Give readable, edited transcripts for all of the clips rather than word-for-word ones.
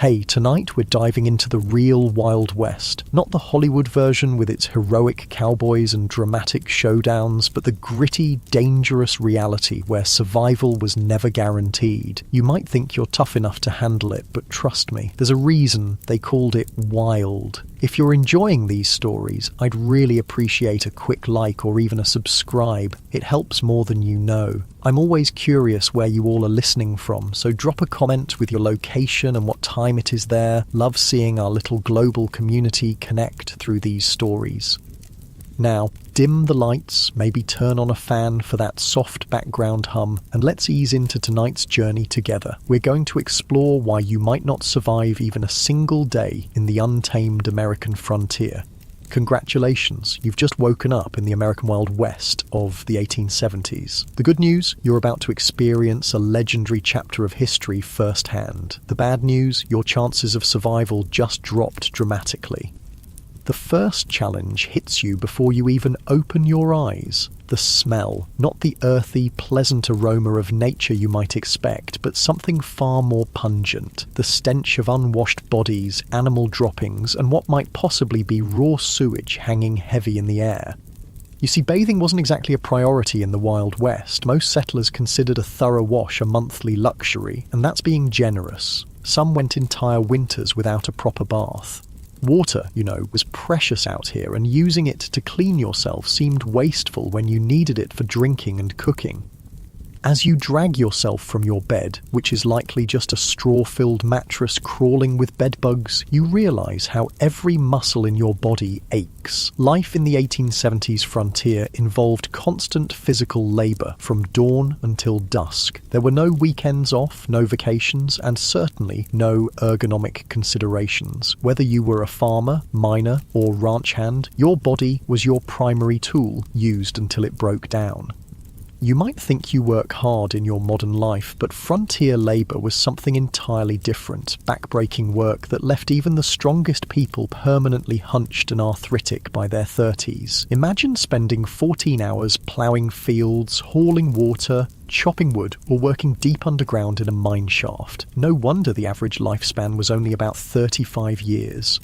Hey, tonight we're diving into the real Wild West. Not the Hollywood version with its heroic cowboys and dramatic showdowns, but the gritty, dangerous reality where survival was never guaranteed. You might think you're tough enough to handle it, but trust me, there's a reason they called it wild. If you're enjoying these stories, I'd really appreciate a quick like or even a subscribe. It helps more than you know. I'm always curious where you all are listening from, so drop a comment with your location and what time it is there. Love seeing our little global community connect through these stories. Now, dim the lights, maybe turn on a fan for that soft background hum, and let's ease into tonight's journey together. We're going to explore why you might not survive even a single day in the untamed American frontier. Congratulations, you've just woken up in the American Wild West of the 1870s. The good news, you're about to experience a legendary chapter of history firsthand. The bad news, your chances of survival just dropped dramatically. The first challenge hits you before you even open your eyes. The smell, not the earthy, pleasant aroma of nature you might expect, but something far more pungent. The stench of unwashed bodies, animal droppings, and what might possibly be raw sewage hanging heavy in the air. You see, bathing wasn't exactly a priority in the Wild West. Most settlers considered a thorough wash a monthly luxury, and that's being generous. Some went entire winters without a proper bath. Water, was precious out here, and using it to clean yourself seemed wasteful when you needed it for drinking and cooking. As you drag yourself from your bed, which is likely just a straw-filled mattress crawling with bedbugs, you realise how every muscle in your body aches. Life in the 1870s frontier involved constant physical labour from dawn until dusk. There were no weekends off, no vacations, and certainly no ergonomic considerations. Whether you were a farmer, miner, or ranch hand, your body was your primary tool, used until it broke down. You might think you work hard in your modern life, but frontier labour was something entirely different, backbreaking work that left even the strongest people permanently hunched and arthritic by their 30s. Imagine spending 14 hours ploughing fields, hauling water, chopping wood, or working deep underground in a mine shaft. No wonder the average lifespan was only about 35 years.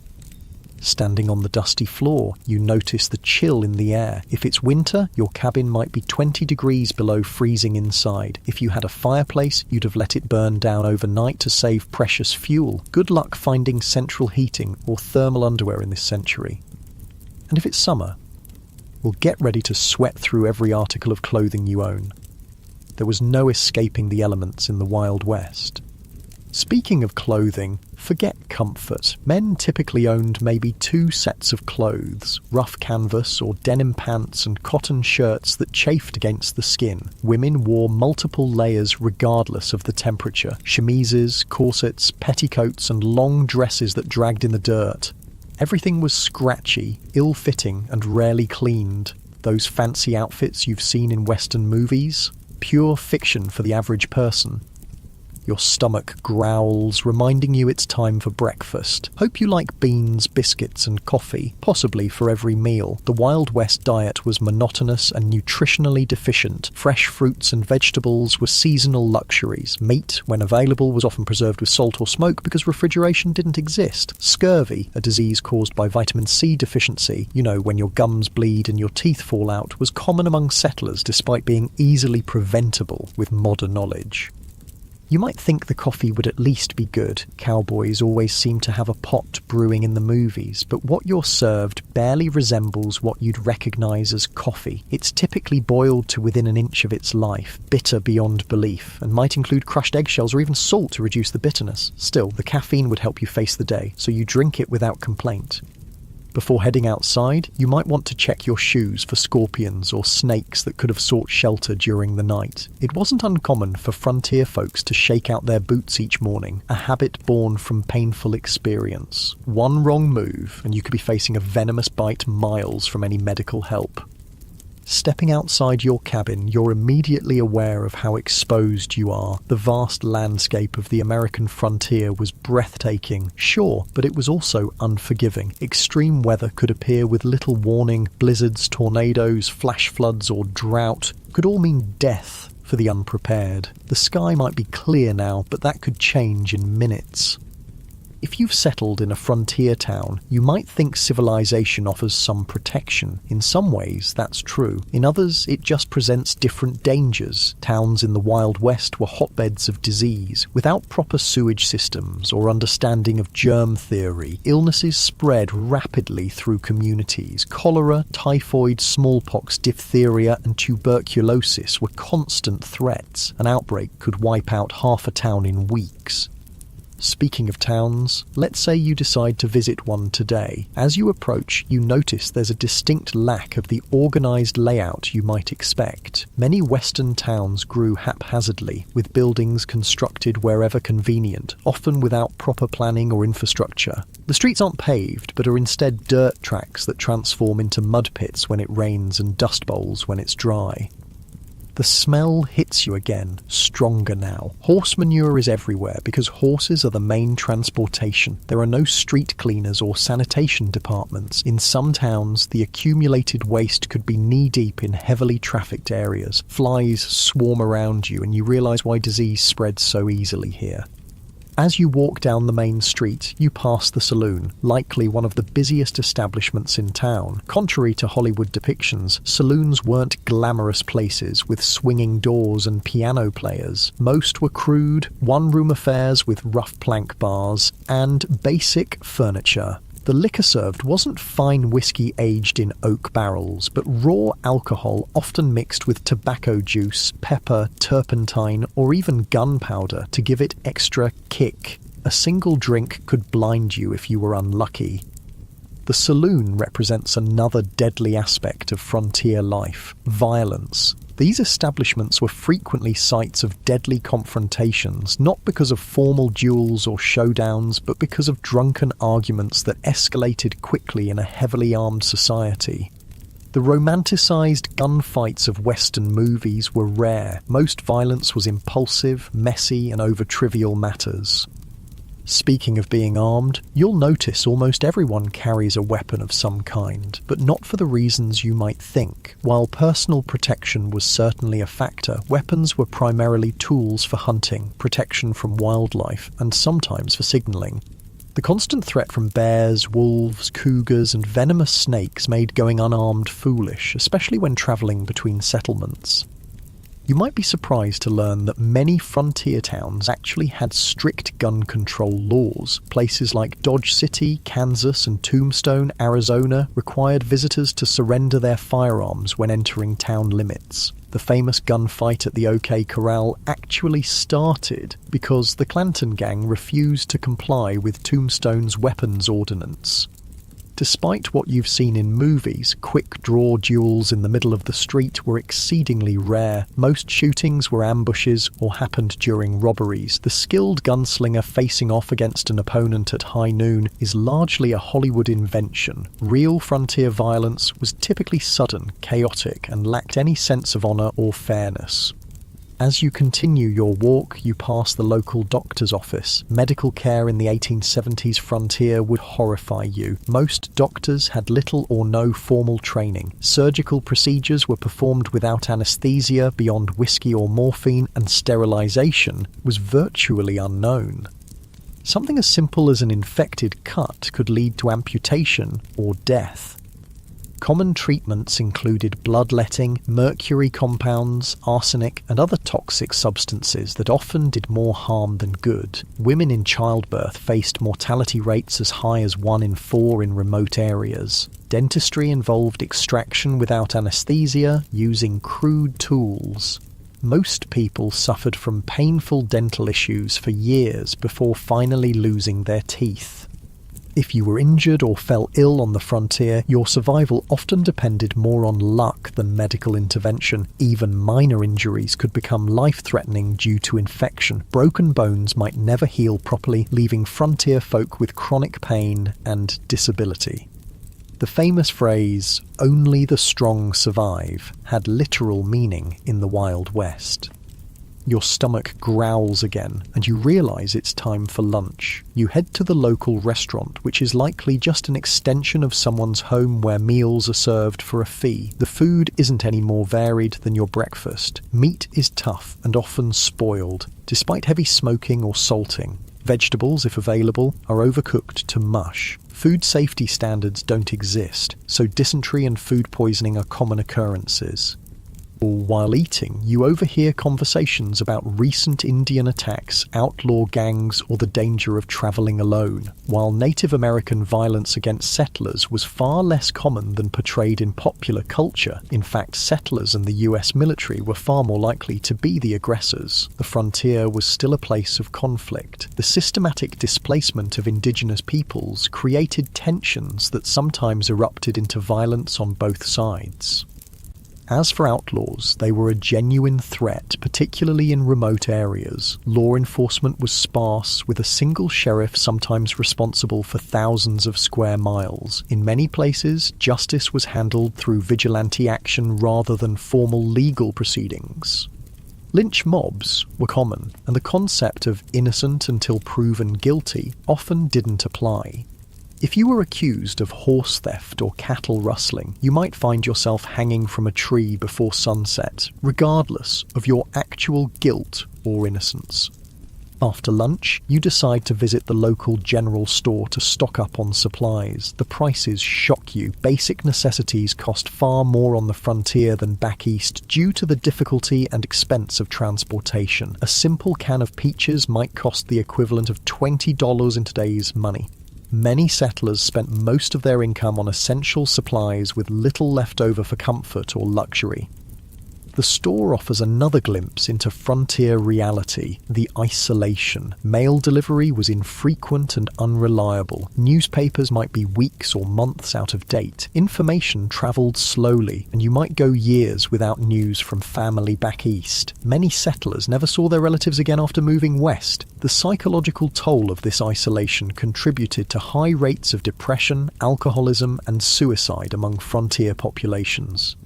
Standing on the dusty floor, you notice the chill in the air. If it's winter, your cabin might be 20 degrees below freezing inside. If you had a fireplace, you'd have let it burn down overnight to save precious fuel. Good luck finding central heating or thermal underwear in this century. And if it's summer, well, get ready to sweat through every article of clothing you own. There was no escaping the elements in the Wild West. Speaking of clothing, forget comfort. Men typically owned maybe 2 sets of clothes, rough canvas or denim pants and cotton shirts that chafed against the skin. Women wore multiple layers regardless of the temperature, chemises, corsets, petticoats and long dresses that dragged in the dirt. Everything was scratchy, ill-fitting and rarely cleaned. Those fancy outfits you've seen in Western movies? Pure fiction for the average person. Your stomach growls, reminding you it's time for breakfast. Hope you like beans, biscuits and coffee, possibly for every meal. The Wild West diet was monotonous and nutritionally deficient. Fresh fruits and vegetables were seasonal luxuries. Meat, when available, was often preserved with salt or smoke because refrigeration didn't exist. Scurvy, a disease caused by vitamin C deficiency, when your gums bleed and your teeth fall out, was common among settlers despite being easily preventable with modern knowledge. You might think the coffee would at least be good. Cowboys always seem to have a pot brewing in the movies, but what you're served barely resembles what you'd recognise as coffee. It's typically boiled to within an inch of its life, bitter beyond belief, and might include crushed eggshells or even salt to reduce the bitterness. Still, the caffeine would help you face the day, so you drink it without complaint. Before heading outside, you might want to check your shoes for scorpions or snakes that could have sought shelter during the night. It wasn't uncommon for frontier folks to shake out their boots each morning, a habit born from painful experience. One wrong move, and you could be facing a venomous bite miles from any medical help. Stepping outside your cabin, you're immediately aware of how exposed you are. The vast landscape of the American frontier was breathtaking, sure, but it was also unforgiving. Extreme weather could appear with little warning. Blizzards, tornadoes, flash floods, or drought could all mean death for the unprepared. The sky might be clear now, but that could change in minutes. If you've settled in a frontier town, you might think civilization offers some protection. In some ways, that's true. In others, it just presents different dangers. Towns in the Wild West were hotbeds of disease. Without proper sewage systems or understanding of germ theory, illnesses spread rapidly through communities. Cholera, typhoid, smallpox, diphtheria, and tuberculosis were constant threats. An outbreak could wipe out half a town in weeks. Speaking of towns, let's say you decide to visit one today. As you approach, you notice there's a distinct lack of the organised layout you might expect. Many Western towns grew haphazardly, with buildings constructed wherever convenient, often without proper planning or infrastructure. The streets aren't paved, but are instead dirt tracks that transform into mud pits when it rains and dust bowls when it's dry. The smell hits you again, stronger now. Horse manure is everywhere because horses are the main transportation. There are no street cleaners or sanitation departments. In some towns, the accumulated waste could be knee-deep in heavily trafficked areas. Flies swarm around you and you realise why disease spreads so easily here. As you walk down the main street, you pass the saloon, likely one of the busiest establishments in town. Contrary to Hollywood depictions, saloons weren't glamorous places with swinging doors and piano players. Most were crude, one-room affairs with rough plank bars and basic furniture. The liquor served wasn't fine whiskey aged in oak barrels, but raw alcohol often mixed with tobacco juice, pepper, turpentine, or even gunpowder to give it extra kick. A single drink could blind you if you were unlucky. The saloon represents another deadly aspect of frontier life: violence. These establishments were frequently sites of deadly confrontations, not because of formal duels or showdowns, but because of drunken arguments that escalated quickly in a heavily armed society. The romanticised gunfights of Western movies were rare. Most violence was impulsive, messy, and over trivial matters. Speaking of being armed, you'll notice almost everyone carries a weapon of some kind, but not for the reasons you might think. While personal protection was certainly a factor, weapons were primarily tools for hunting, protection from wildlife, and sometimes for signalling. The constant threat from bears, wolves, cougars, and venomous snakes made going unarmed foolish, especially when travelling between settlements. You might be surprised to learn that many frontier towns actually had strict gun control laws. Places like Dodge City, Kansas, and Tombstone, Arizona, required visitors to surrender their firearms when entering town limits. The famous gunfight at the OK Corral actually started because the Clanton gang refused to comply with Tombstone's weapons ordinance. Despite what you've seen in movies, quick-draw duels in the middle of the street were exceedingly rare. Most shootings were ambushes or happened during robberies. The skilled gunslinger facing off against an opponent at high noon is largely a Hollywood invention. Real frontier violence was typically sudden, chaotic, and lacked any sense of honour or fairness. As you continue your walk, you pass the local doctor's office. Medical care in the 1870s frontier would horrify you. Most doctors had little or no formal training. Surgical procedures were performed without anaesthesia beyond whiskey or morphine, and sterilisation was virtually unknown. Something as simple as an infected cut could lead to amputation or death. Common treatments included bloodletting, mercury compounds, arsenic, and other toxic substances that often did more harm than good. Women in childbirth faced mortality rates as high as 1 in 4 in remote areas. Dentistry involved extraction without anesthesia, using crude tools. Most people suffered from painful dental issues for years before finally losing their teeth. If you were injured or fell ill on the frontier, your survival often depended more on luck than medical intervention. Even minor injuries could become life-threatening due to infection. Broken bones might never heal properly, leaving frontier folk with chronic pain and disability. The famous phrase, "only the strong survive," had literal meaning in the Wild West. Your stomach growls again, and you realise it's time for lunch. You head to the local restaurant, which is likely just an extension of someone's home where meals are served for a fee. The food isn't any more varied than your breakfast. Meat is tough and often spoiled, despite heavy smoking or salting. Vegetables, if available, are overcooked to mush. Food safety standards don't exist, so dysentery and food poisoning are common occurrences. While eating, you overhear conversations about recent Indian attacks, outlaw gangs, or the danger of traveling alone, while Native American violence against settlers was far less common than portrayed in popular culture. In fact, settlers and the US military were far more likely to be the aggressors. The frontier was still a place of conflict. The systematic displacement of indigenous peoples created tensions that sometimes erupted into violence on both sides. As for outlaws, they were a genuine threat, particularly in remote areas. Law enforcement was sparse, with a single sheriff sometimes responsible for thousands of square miles. In many places, justice was handled through vigilante action rather than formal legal proceedings. Lynch mobs were common, and the concept of innocent until proven guilty often didn't apply. If you were accused of horse theft or cattle rustling, you might find yourself hanging from a tree before sunset, regardless of your actual guilt or innocence. After lunch, you decide to visit the local general store to stock up on supplies. The prices shock you. Basic necessities cost far more on the frontier than back east due to the difficulty and expense of transportation. A simple can of peaches might cost the equivalent of $20 in today's money. Many settlers spent most of their income on essential supplies with little left over for comfort or luxury. The store offers another glimpse into frontier reality, the isolation. Mail delivery was infrequent and unreliable. Newspapers might be weeks or months out of date. Information travelled slowly, and you might go years without news from family back east. Many settlers never saw their relatives again after moving west. The psychological toll of this isolation contributed to high rates of depression, alcoholism, and suicide among frontier populations.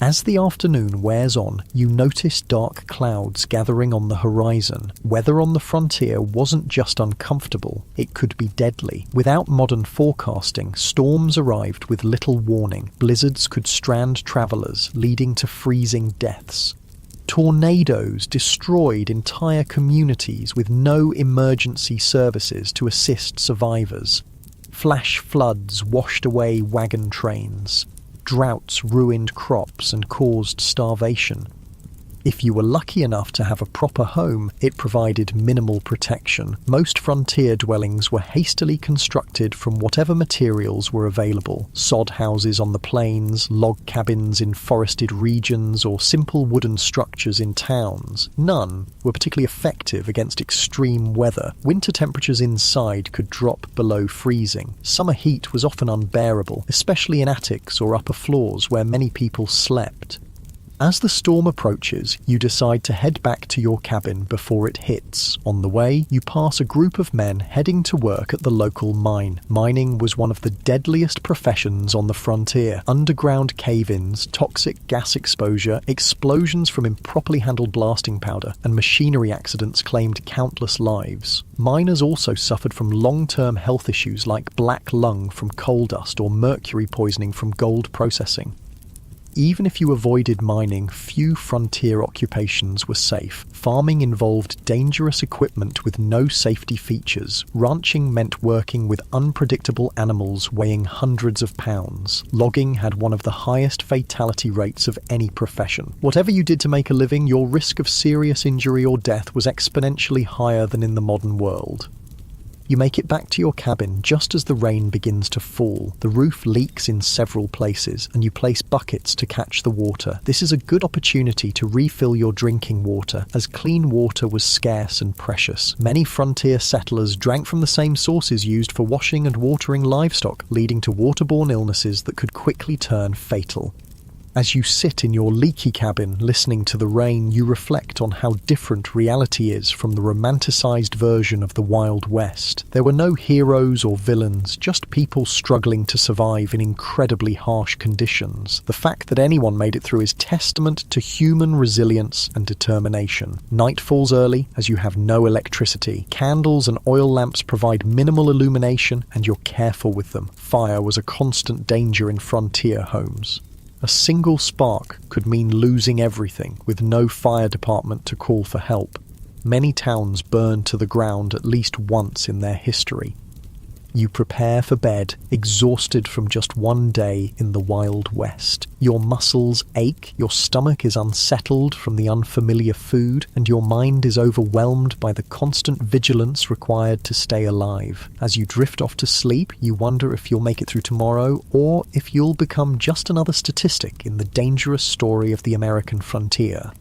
As the afternoon wears on, you notice dark clouds gathering on the horizon. Weather on the frontier wasn't just uncomfortable, it could be deadly. Without modern forecasting, storms arrived with little warning. Blizzards could strand travelers, leading to freezing deaths. Tornadoes destroyed entire communities with no emergency services to assist survivors. Flash floods washed away wagon trains. Droughts ruined crops and caused starvation. If you were lucky enough to have a proper home, it provided minimal protection. Most frontier dwellings were hastily constructed from whatever materials were available. Sod houses on the plains, log cabins in forested regions, or simple wooden structures in towns. None were particularly effective against extreme weather. Winter temperatures inside could drop below freezing. Summer heat was often unbearable, especially in attics or upper floors where many people slept. As the storm approaches, you decide to head back to your cabin before it hits. On the way, you pass a group of men heading to work at the local mine. Mining was one of the deadliest professions on the frontier. Underground cave-ins, toxic gas exposure, explosions from improperly handled blasting powder, and machinery accidents claimed countless lives. Miners also suffered from long-term health issues like black lung from coal dust or mercury poisoning from gold processing. Even if you avoided mining, few frontier occupations were safe. Farming involved dangerous equipment with no safety features. Ranching meant working with unpredictable animals weighing hundreds of pounds. Logging had one of the highest fatality rates of any profession. Whatever you did to make a living, your risk of serious injury or death was exponentially higher than in the modern world. You make it back to your cabin just as the rain begins to fall. The roof leaks in several places, and you place buckets to catch the water. This is a good opportunity to refill your drinking water, as clean water was scarce and precious. Many frontier settlers drank from the same sources used for washing and watering livestock, leading to waterborne illnesses that could quickly turn fatal. As you sit in your leaky cabin listening to the rain, you reflect on how different reality is from the romanticized version of the Wild West. There were no heroes or villains, just people struggling to survive in incredibly harsh conditions. The fact that anyone made it through is testament to human resilience and determination. Night falls early as you have no electricity. Candles and oil lamps provide minimal illumination, and you're careful with them. Fire was a constant danger in frontier homes. A single spark could mean losing everything, with no fire department to call for help. Many towns burn to the ground at least once in their history. You prepare for bed, exhausted from just one day in the Wild West. Your muscles ache, your stomach is unsettled from the unfamiliar food, and your mind is overwhelmed by the constant vigilance required to stay alive. As you drift off to sleep, you wonder if you'll make it through tomorrow, or if you'll become just another statistic in the dangerous story of the American frontier.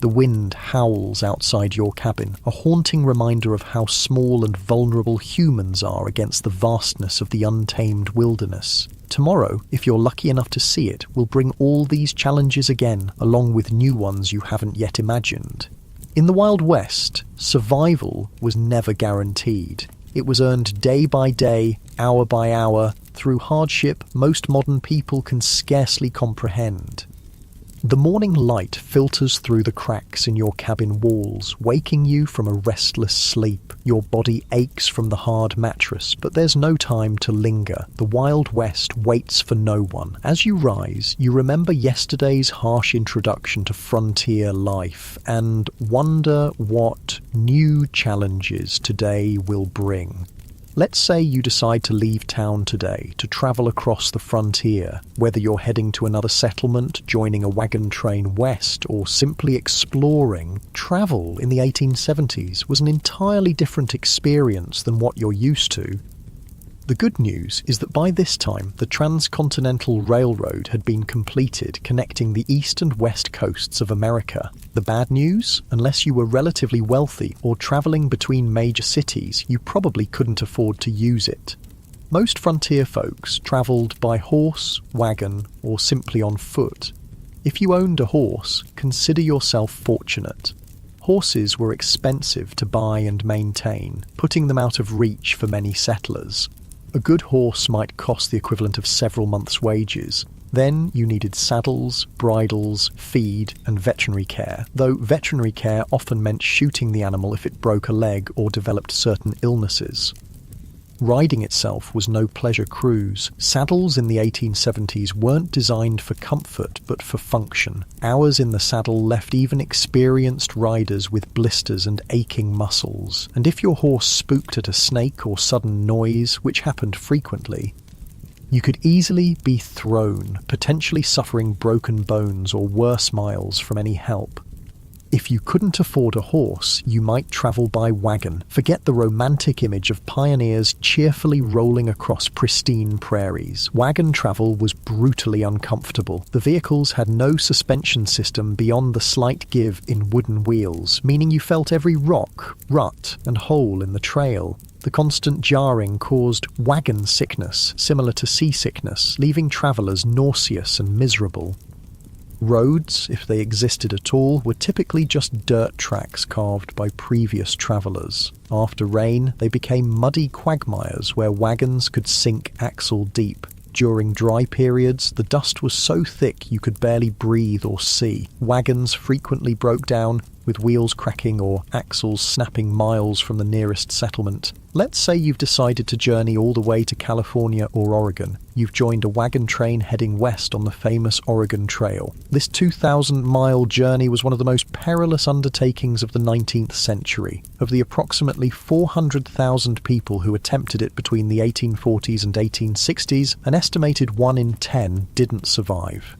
The wind howls outside your cabin, a haunting reminder of how small and vulnerable humans are against the vastness of the untamed wilderness. Tomorrow, if you're lucky enough to see it, will bring all these challenges again, along with new ones you haven't yet imagined. In the Wild West, survival was never guaranteed. It was earned day by day, hour by hour, through hardship most modern people can scarcely comprehend. The morning light filters through the cracks in your cabin walls, waking you from a restless sleep. Your body aches from the hard mattress, but there's no time to linger. The Wild West waits for no one. As you rise, you remember yesterday's harsh introduction to frontier life and wonder what new challenges today will bring. Let's say you decide to leave town today, to travel across the frontier. Whether you're heading to another settlement, joining a wagon train west, or simply exploring, travel in the 1870s was an entirely different experience than what you're used to. The good news is that by this time, the Transcontinental Railroad had been completed, connecting the east and west coasts of America. The bad news? Unless you were relatively wealthy or travelling between major cities, you probably couldn't afford to use it. Most frontier folks travelled by horse, wagon, or simply on foot. If you owned a horse, consider yourself fortunate. Horses were expensive to buy and maintain, putting them out of reach for many settlers. A good horse might cost the equivalent of several months' wages. Then you needed saddles, bridles, feed, and veterinary care, though veterinary care often meant shooting the animal if it broke a leg or developed certain illnesses. Riding itself was no pleasure cruise. Saddles in the 1870s weren't designed for comfort, but for function. Hours in the saddle left even experienced riders with blisters and aching muscles. And if your horse spooked at a snake or sudden noise, which happened frequently, you could easily be thrown, potentially suffering broken bones or worse miles from any help. If you couldn't afford a horse, you might travel by wagon. Forget the romantic image of pioneers cheerfully rolling across pristine prairies. Wagon travel was brutally uncomfortable. The vehicles had no suspension system beyond the slight give in wooden wheels, meaning you felt every rock, rut, and hole in the trail. The constant jarring caused wagon sickness, similar to seasickness, leaving travellers nauseous and miserable. Roads, if they existed at all, were typically just dirt tracks carved by previous travellers. After rain, they became muddy quagmires where wagons could sink axle deep. During dry periods, the dust was so thick you could barely breathe or see. Wagons frequently broke down, with wheels cracking or axles snapping miles from the nearest settlement. Let's say you've decided to journey all the way to California or Oregon. You've joined a wagon train heading west on the famous Oregon Trail. This 2,000-mile journey was one of the most perilous undertakings of the 19th century. Of the approximately 400,000 people who attempted it between the 1840s and 1860s, an estimated 1 in 10 didn't survive.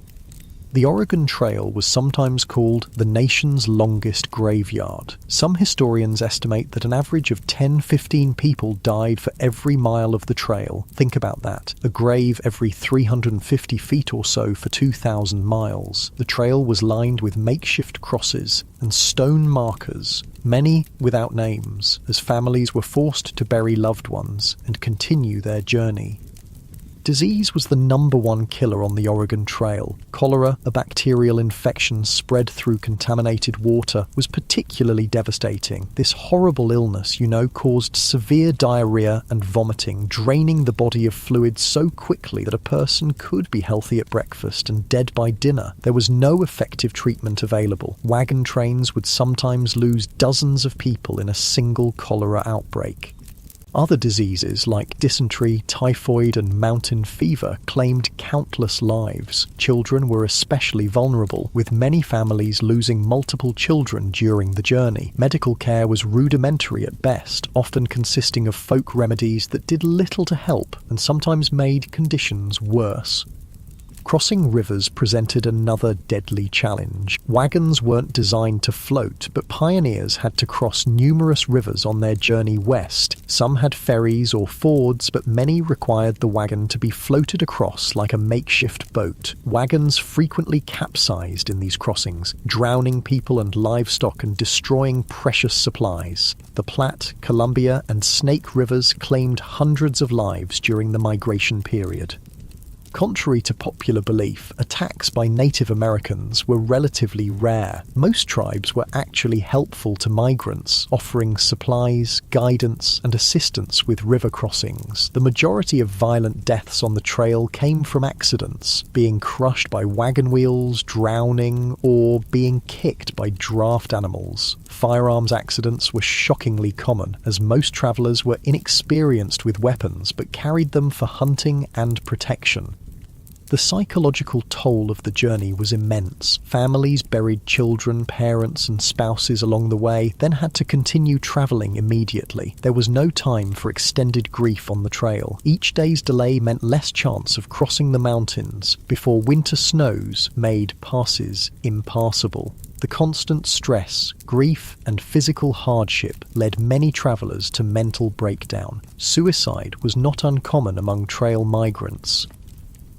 The Oregon Trail was sometimes called the nation's longest graveyard. Some historians estimate that an average of 10-15 people died for every mile of the trail. Think about that. A grave every 350 feet or so for 2,000 miles. The trail was lined with makeshift crosses and stone markers, many without names, as families were forced to bury loved ones and continue their journey. Disease was the #1 killer on the Oregon Trail. Cholera, a bacterial infection spread through contaminated water, was particularly devastating. This horrible illness, caused severe diarrhea and vomiting, draining the body of fluid so quickly that a person could be healthy at breakfast and dead by dinner. There was no effective treatment available. Wagon trains would sometimes lose dozens of people in a single cholera outbreak. Other diseases like dysentery, typhoid, and mountain fever claimed countless lives. Children were especially vulnerable, with many families losing multiple children during the journey. Medical care was rudimentary at best, often consisting of folk remedies that did little to help and sometimes made conditions worse. Crossing rivers presented another deadly challenge. Wagons weren't designed to float, but pioneers had to cross numerous rivers on their journey west. Some had ferries or fords, but many required the wagon to be floated across like a makeshift boat. Wagons frequently capsized in these crossings, drowning people and livestock and destroying precious supplies. The Platte, Columbia, and Snake rivers claimed hundreds of lives during the migration period. Contrary to popular belief, attacks by Native Americans were relatively rare. Most tribes were actually helpful to migrants, offering supplies, guidance, and assistance with river crossings. The majority of violent deaths on the trail came from accidents, being crushed by wagon wheels, drowning, or being kicked by draft animals. Firearms accidents were shockingly common, as most travelers were inexperienced with weapons but carried them for hunting and protection. The psychological toll of the journey was immense. Families buried children, parents, and spouses along the way, then had to continue travelling immediately. There was no time for extended grief on the trail. Each day's delay meant less chance of crossing the mountains before winter snows made passes impassable. The constant stress, grief, and physical hardship led many travellers to mental breakdown. Suicide was not uncommon among trail migrants.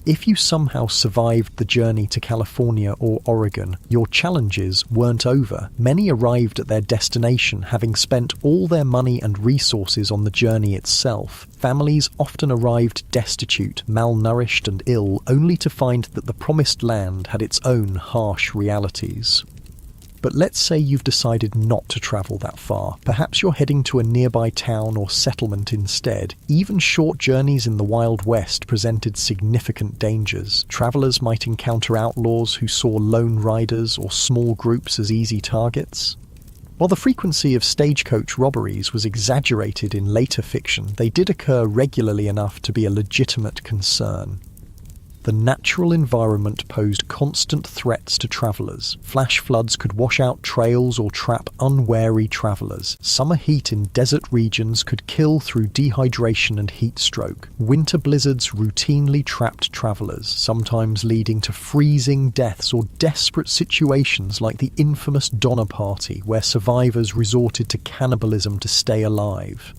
If you somehow survived the journey to California or Oregon, your challenges weren't over. Many arrived at their destination having spent all their money and resources on the journey itself. Families often arrived destitute, malnourished, and ill, only to find that the promised land had its own harsh realities. But let's say you've decided not to travel that far. Perhaps you're heading to a nearby town or settlement instead. Even short journeys in the Wild West presented significant dangers. Travelers might encounter outlaws who saw lone riders or small groups as easy targets. While the frequency of stagecoach robberies was exaggerated in later fiction, they did occur regularly enough to be a legitimate concern. The natural environment posed constant threats to travellers. Flash floods could wash out trails or trap unwary travellers. Summer heat in desert regions could kill through dehydration and heat stroke. Winter blizzards routinely trapped travellers, sometimes leading to freezing deaths or desperate situations like the infamous Donner Party, where survivors resorted to cannibalism to stay alive.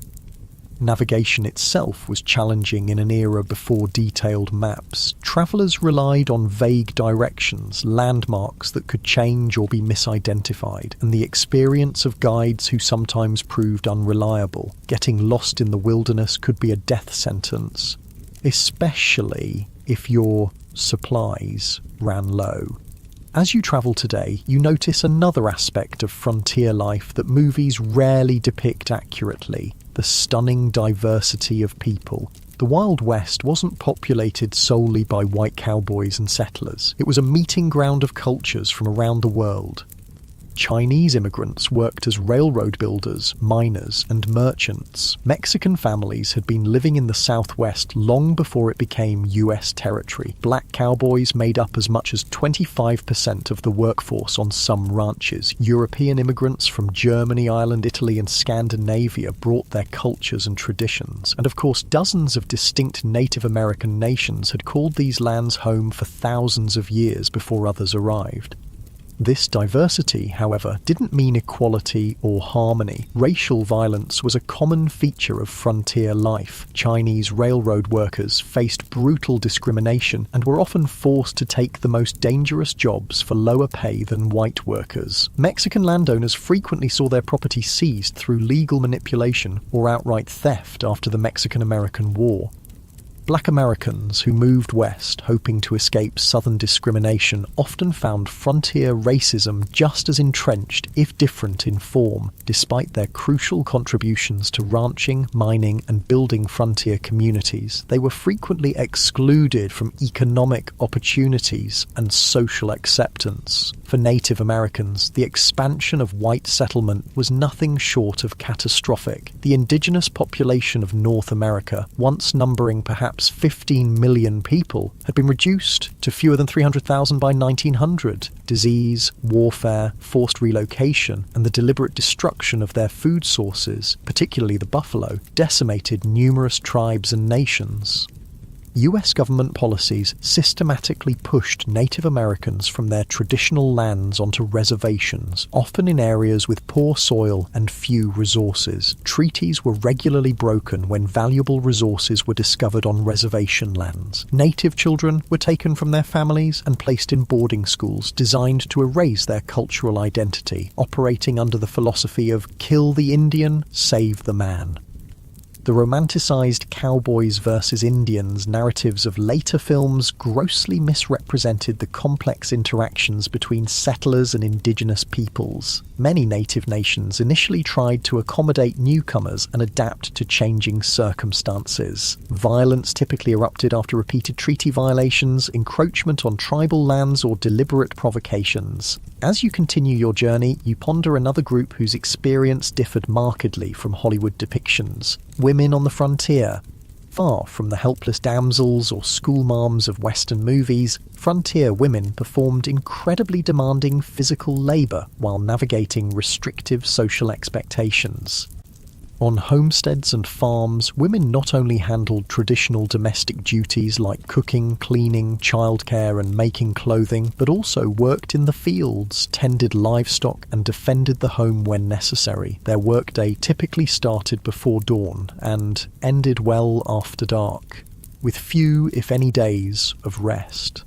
Navigation itself was challenging in an era before detailed maps. Travellers relied on vague directions, landmarks that could change or be misidentified, and the experience of guides who sometimes proved unreliable. Getting lost in the wilderness could be a death sentence, especially if your supplies ran low. As you travel today, you notice another aspect of frontier life that movies rarely depict accurately: the stunning diversity of people. The Wild West wasn't populated solely by white cowboys and settlers. It was a meeting ground of cultures from around the world. Chinese immigrants worked as railroad builders, miners, and merchants. Mexican families had been living in the Southwest long before it became US territory. Black cowboys made up as much as 25% of the workforce on some ranches. European immigrants from Germany, Ireland, Italy, and Scandinavia brought their cultures and traditions. And of course, dozens of distinct Native American nations had called these lands home for thousands of years before others arrived. This diversity, however, didn't mean equality or harmony. Racial violence was a common feature of frontier life. Chinese railroad workers faced brutal discrimination and were often forced to take the most dangerous jobs for lower pay than white workers. Mexican landowners frequently saw their property seized through legal manipulation or outright theft after the Mexican-American War. Black Americans who moved west hoping to escape Southern discrimination often found frontier racism just as entrenched, if different in form, despite their crucial contributions to ranching, mining, and building frontier communities. They were frequently excluded from economic opportunities and social acceptance. For Native Americans, the expansion of white settlement was nothing short of catastrophic. The indigenous population of North America, once numbering perhaps 15 million people, had been reduced to fewer than 300,000 by 1900. Disease, warfare, forced relocation, and the deliberate destruction of their food sources, particularly the buffalo, decimated numerous tribes and nations. US government policies systematically pushed Native Americans from their traditional lands onto reservations, often in areas with poor soil and few resources. Treaties were regularly broken when valuable resources were discovered on reservation lands. Native children were taken from their families and placed in boarding schools designed to erase their cultural identity, operating under the philosophy of "kill the Indian, save the man." The romanticized cowboys versus Indians narratives of later films grossly misrepresented the complex interactions between settlers and indigenous peoples. Many native nations initially tried to accommodate newcomers and adapt to changing circumstances. Violence typically erupted after repeated treaty violations, encroachment on tribal lands, or deliberate provocations. As you continue your journey, you ponder another group whose experience differed markedly from Hollywood depictions: women on the frontier. Far from the helpless damsels or schoolmarms of Western movies, frontier women performed incredibly demanding physical labour while navigating restrictive social expectations. On homesteads and farms, women not only handled traditional domestic duties like cooking, cleaning, childcare, and making clothing, but also worked in the fields, tended livestock, and defended the home when necessary. Their workday typically started before dawn and ended well after dark, with few, if any, days of rest.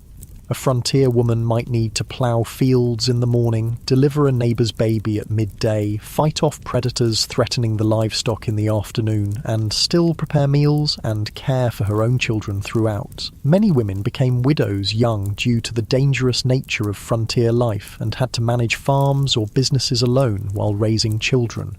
A frontier woman might need to plough fields in the morning, deliver a neighbour's baby at midday, fight off predators threatening the livestock in the afternoon, and still prepare meals and care for her own children throughout. Many women became widows young due to the dangerous nature of frontier life and had to manage farms or businesses alone while raising children.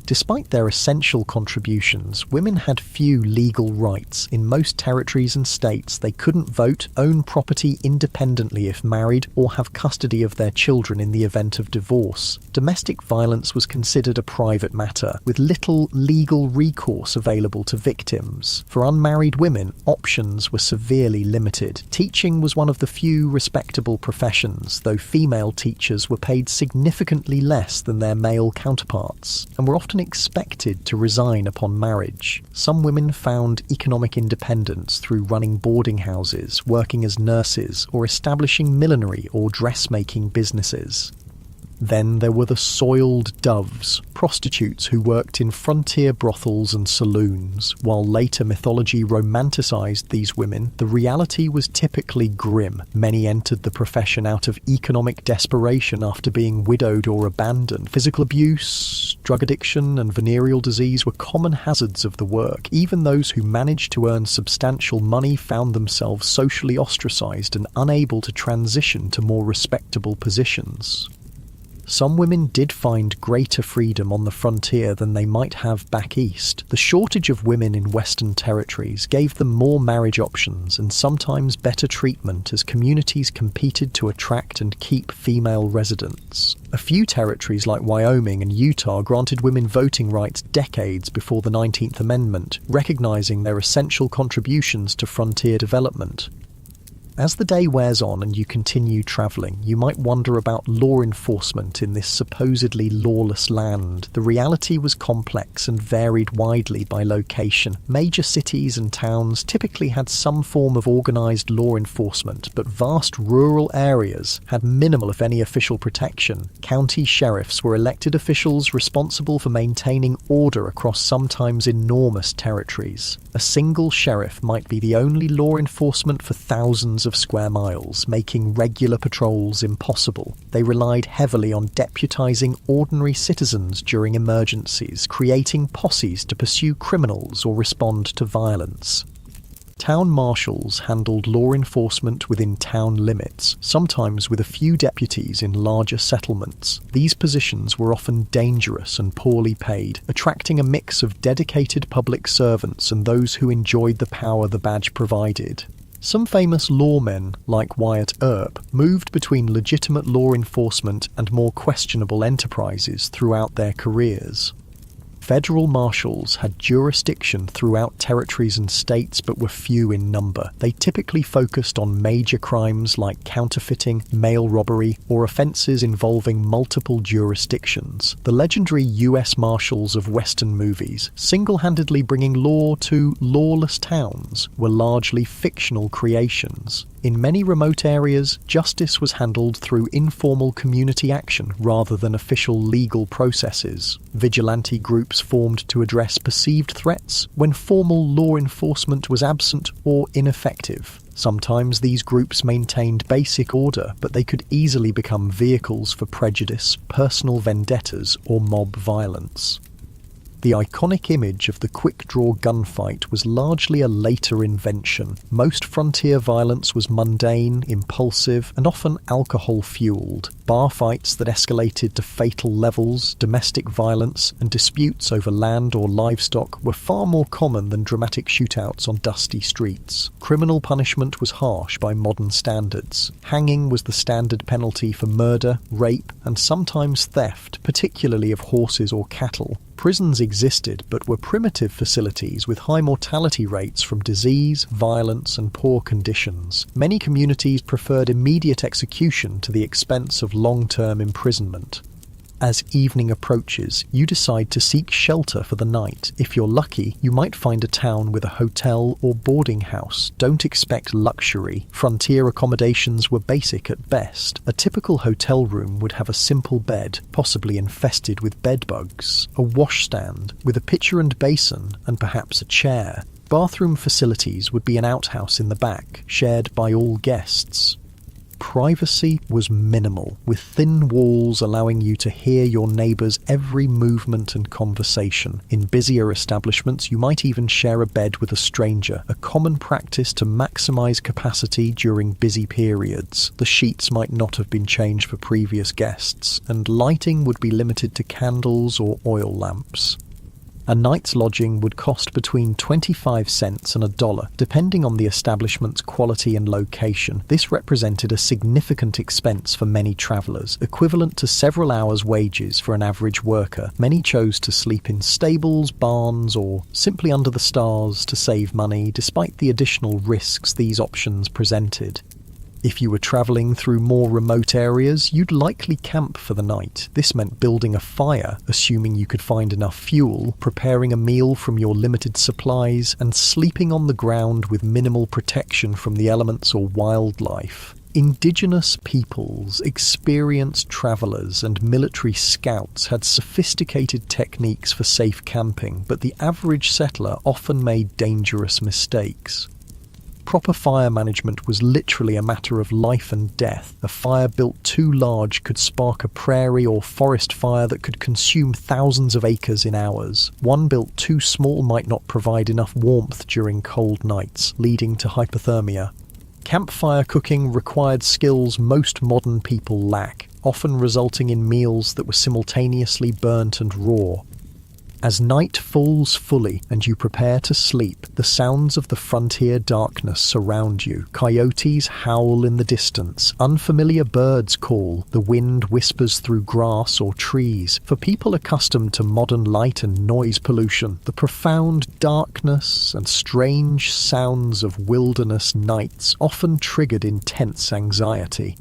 Despite their essential contributions, women had few legal rights. In most territories and states, they couldn't vote, own property independently if married, or have custody of their children in the event of divorce. Domestic violence was considered a private matter, with little legal recourse available to victims. For unmarried women, options were severely limited. Teaching was one of the few respectable professions, though female teachers were paid significantly less than their male counterparts, and were often expected to resign upon marriage. Some women found economic independence through running boarding houses, working as nurses, or establishing millinery or dressmaking businesses. Then there were the soiled doves, prostitutes who worked in frontier brothels and saloons. While later mythology romanticized these women, the reality was typically grim. Many entered the profession out of economic desperation after being widowed or abandoned. Physical abuse, drug addiction, and venereal disease were common hazards of the work. Even those who managed to earn substantial money found themselves socially ostracized and unable to transition to more respectable positions. Some women did find greater freedom on the frontier than they might have back east. The shortage of women in Western territories gave them more marriage options and sometimes better treatment as communities competed to attract and keep female residents. A few territories like Wyoming and Utah granted women voting rights decades before the 19th Amendment, recognizing their essential contributions to frontier development. As the day wears on and you continue travelling, you might wonder about law enforcement in this supposedly lawless land. The reality was complex and varied widely by location. Major cities and towns typically had some form of organised law enforcement, but vast rural areas had minimal, if any, official protection. County sheriffs were elected officials responsible for maintaining order across sometimes enormous territories. A single sheriff might be the only law enforcement for thousands of square miles, making regular patrols impossible. They relied heavily on deputizing ordinary citizens during emergencies, creating posses to pursue criminals or respond to violence. Town marshals handled law enforcement within town limits, sometimes with a few deputies in larger settlements. These positions were often dangerous and poorly paid, attracting a mix of dedicated public servants and those who enjoyed the power the badge provided. Some famous lawmen, like Wyatt Earp, moved between legitimate law enforcement and more questionable enterprises throughout their careers. Federal marshals had jurisdiction throughout territories and states but were few in number. They typically focused on major crimes like counterfeiting, mail robbery, or offences involving multiple jurisdictions. The legendary US Marshals of Western movies, single-handedly bringing law to lawless towns, were largely fictional creations. In many remote areas, justice was handled through informal community action rather than official legal processes. Vigilante groups formed to address perceived threats when formal law enforcement was absent or ineffective. Sometimes these groups maintained basic order, but they could easily become vehicles for prejudice, personal vendettas, or mob violence. The iconic image of the quick-draw gunfight was largely a later invention. Most frontier violence was mundane, impulsive, and often alcohol-fueled. Bar fights that escalated to fatal levels, domestic violence, and disputes over land or livestock were far more common than dramatic shootouts on dusty streets. Criminal punishment was harsh by modern standards. Hanging was the standard penalty for murder, rape, and sometimes theft, particularly of horses or cattle. Prisons existed, but were primitive facilities with high mortality rates from disease, violence, and poor conditions. Many communities preferred immediate execution to the expense of long-term imprisonment. As evening approaches, you decide to seek shelter for the night. If you're lucky, you might find a town with a hotel or boarding house. Don't expect luxury. Frontier accommodations were basic at best. A typical hotel room would have a simple bed, possibly infested with bedbugs, a washstand with a pitcher and basin, and perhaps a chair. Bathroom facilities would be an outhouse in the back, shared by all guests. Privacy was minimal, with thin walls allowing you to hear your neighbours' every movement and conversation. In busier establishments, you might even share a bed with a stranger, a common practice to maximise capacity during busy periods. The sheets might not have been changed for previous guests, and lighting would be limited to candles or oil lamps. A night's lodging would cost between 25 cents and $1, depending on the establishment's quality and location. This represented a significant expense for many travellers, equivalent to several hours' wages for an average worker. Many chose to sleep in stables, barns, or simply under the stars to save money, despite the additional risks these options presented. If you were travelling through more remote areas, you'd likely camp for the night. This meant building a fire, assuming you could find enough fuel, preparing a meal from your limited supplies, and sleeping on the ground with minimal protection from the elements or wildlife. Indigenous peoples, experienced travellers, and military scouts had sophisticated techniques for safe camping, but the average settler often made dangerous mistakes. Proper fire management was literally a matter of life and death. A fire built too large could spark a prairie or forest fire that could consume thousands of acres in hours. One built too small might not provide enough warmth during cold nights, leading to hypothermia. Campfire cooking required skills most modern people lack, often resulting in meals that were simultaneously burnt and raw. As night falls fully and you prepare to sleep, the sounds of the frontier darkness surround you. Coyotes howl in the distance, unfamiliar birds call, the wind whispers through grass or trees. For people accustomed to modern light and noise pollution, the profound darkness and strange sounds of wilderness nights often triggered intense anxiety.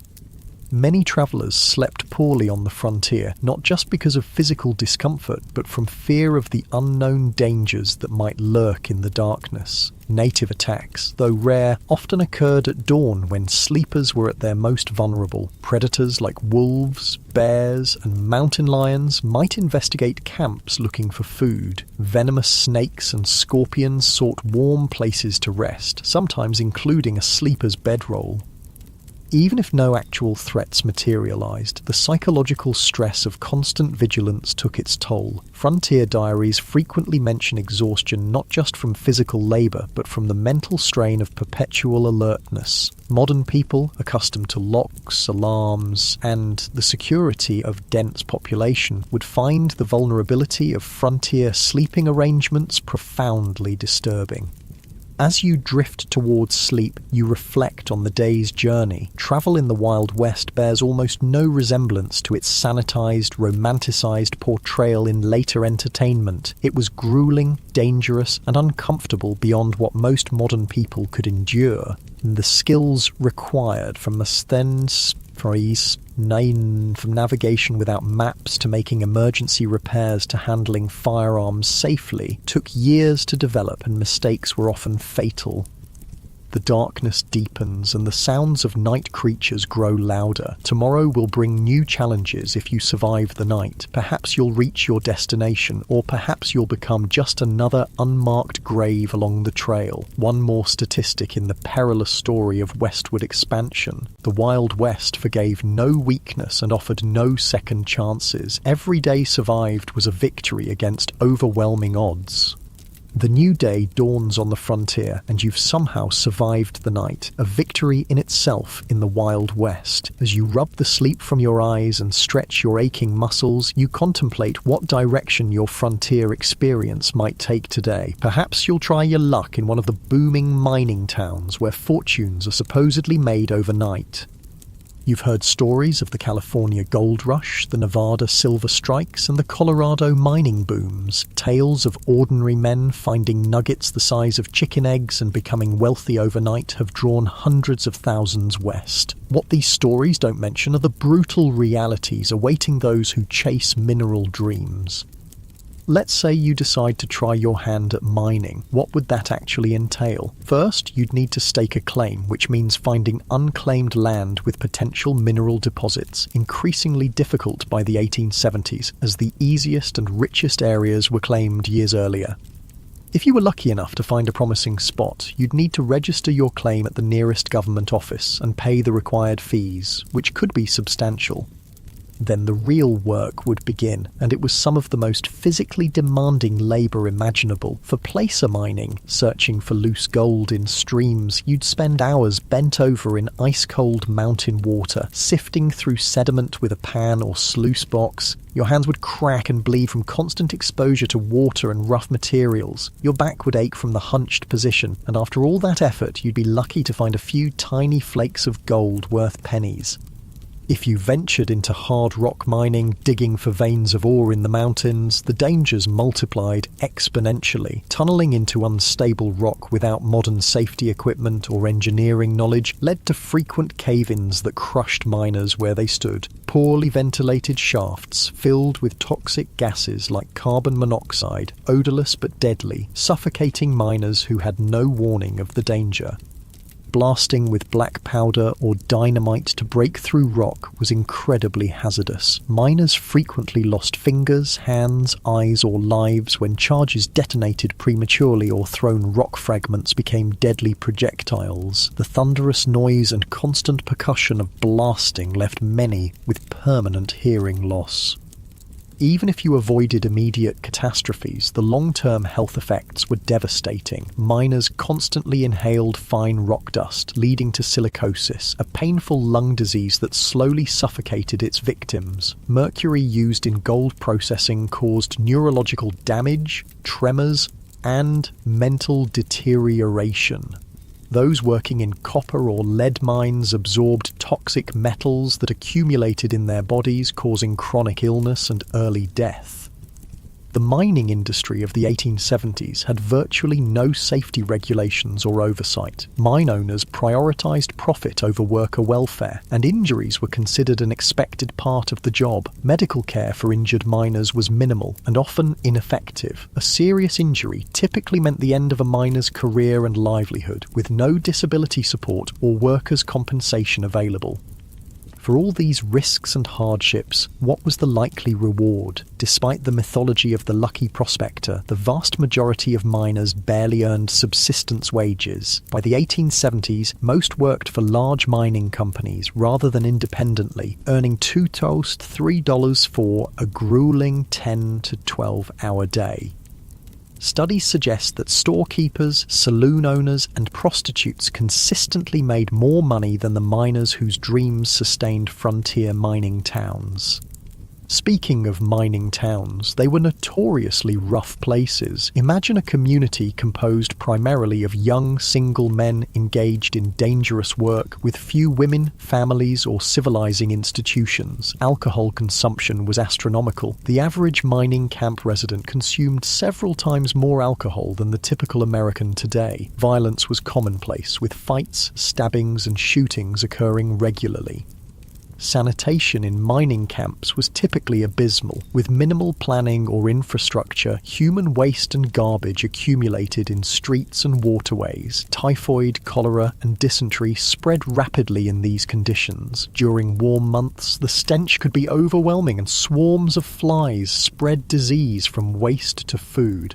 Many travellers slept poorly on the frontier, not just because of physical discomfort, but from fear of the unknown dangers that might lurk in the darkness. Native attacks, though rare, often occurred at dawn when sleepers were at their most vulnerable. Predators like wolves, bears, and mountain lions might investigate camps looking for food. Venomous snakes and scorpions sought warm places to rest, sometimes including a sleeper's bedroll. Even if no actual threats materialized, the psychological stress of constant vigilance took its toll. Frontier diaries frequently mention exhaustion not just from physical labor, but from the mental strain of perpetual alertness. Modern people, accustomed to locks, alarms, and the security of dense population, would find the vulnerability of frontier sleeping arrangements profoundly disturbing. As you drift towards sleep, you reflect on the day's journey. Travel in the Wild West bears almost no resemblance to its sanitized, romanticized portrayal in later entertainment. It was grueling, dangerous, and uncomfortable beyond what most modern people could endure. The skills required from from navigation without maps to making emergency repairs to handling firearms safely took years to develop, and mistakes were often fatal. The darkness deepens and the sounds of night creatures grow louder. Tomorrow will bring new challenges if you survive the night. Perhaps you'll reach your destination, or perhaps you'll become just another unmarked grave along the trail. One more statistic in the perilous story of westward expansion. The Wild West forgave no weakness and offered no second chances. Every day survived was a victory against overwhelming odds. The new day dawns on the frontier, and you've somehow survived the night, a victory in itself in the Wild West. As you rub the sleep from your eyes and stretch your aching muscles, you contemplate what direction your frontier experience might take today. Perhaps you'll try your luck in one of the booming mining towns where fortunes are supposedly made overnight. You've heard stories of the California gold rush, the Nevada silver strikes, and the Colorado mining booms. Tales of ordinary men finding nuggets the size of chicken eggs and becoming wealthy overnight have drawn hundreds of thousands west. What these stories don't mention are the brutal realities awaiting those who chase mineral dreams. Let's say you decide to try your hand at mining. What would that actually entail? First, you'd need to stake a claim, which means finding unclaimed land with potential mineral deposits, increasingly difficult by the 1870s, as the easiest and richest areas were claimed years earlier. If you were lucky enough to find a promising spot, you'd need to register your claim at the nearest government office and pay the required fees, which could be substantial. Then the real work would begin, and it was some of the most physically demanding labour imaginable. For placer mining, searching for loose gold in streams, you'd spend hours bent over in ice-cold mountain water, sifting through sediment with a pan or sluice box. Your hands would crack and bleed from constant exposure to water and rough materials. Your back would ache from the hunched position, and after all that effort, you'd be lucky to find a few tiny flakes of gold worth pennies. If you ventured into hard rock mining, digging for veins of ore in the mountains, the dangers multiplied exponentially. Tunneling into unstable rock without modern safety equipment or engineering knowledge led to frequent cave-ins that crushed miners where they stood. Poorly ventilated shafts filled with toxic gases like carbon monoxide, odorless but deadly, suffocating miners who had no warning of the danger. Blasting with black powder or dynamite to break through rock was incredibly hazardous. Miners frequently lost fingers, hands, eyes, or lives when charges detonated prematurely or thrown rock fragments became deadly projectiles. The thunderous noise and constant percussion of blasting left many with permanent hearing loss. Even if you avoided immediate catastrophes, the long-term health effects were devastating. Miners constantly inhaled fine rock dust, leading to silicosis, a painful lung disease that slowly suffocated its victims. Mercury used in gold processing caused neurological damage, tremors, and mental deterioration. Those working in copper or lead mines absorbed toxic metals that accumulated in their bodies, causing chronic illness and early death. The mining industry of the 1870s had virtually no safety regulations or oversight. Mine owners prioritized profit over worker welfare, and injuries were considered an expected part of the job. Medical care for injured miners was minimal and often ineffective. A serious injury typically meant the end of a miner's career and livelihood, with no disability support or workers' compensation available. For all these risks and hardships, what was the likely reward? Despite the mythology of the lucky prospector, the vast majority of miners barely earned subsistence wages. By the 1870s, most worked for large mining companies rather than independently, earning $2 to $3 for a grueling 10 to 12-hour day. Studies suggest that storekeepers, saloon owners, and prostitutes consistently made more money than the miners whose dreams sustained frontier mining towns. Speaking of mining towns, they were notoriously rough places. Imagine a community composed primarily of young, single men engaged in dangerous work with few women, families, or civilizing institutions. Alcohol consumption was astronomical. The average mining camp resident consumed several times more alcohol than the typical American today. Violence was commonplace, with fights, stabbings, and shootings occurring regularly. Sanitation in mining camps was typically abysmal. With minimal planning or infrastructure, human waste and garbage accumulated in streets and waterways. Typhoid, cholera, and dysentery spread rapidly in these conditions. During warm months, the stench could be overwhelming and swarms of flies spread disease from waste to food.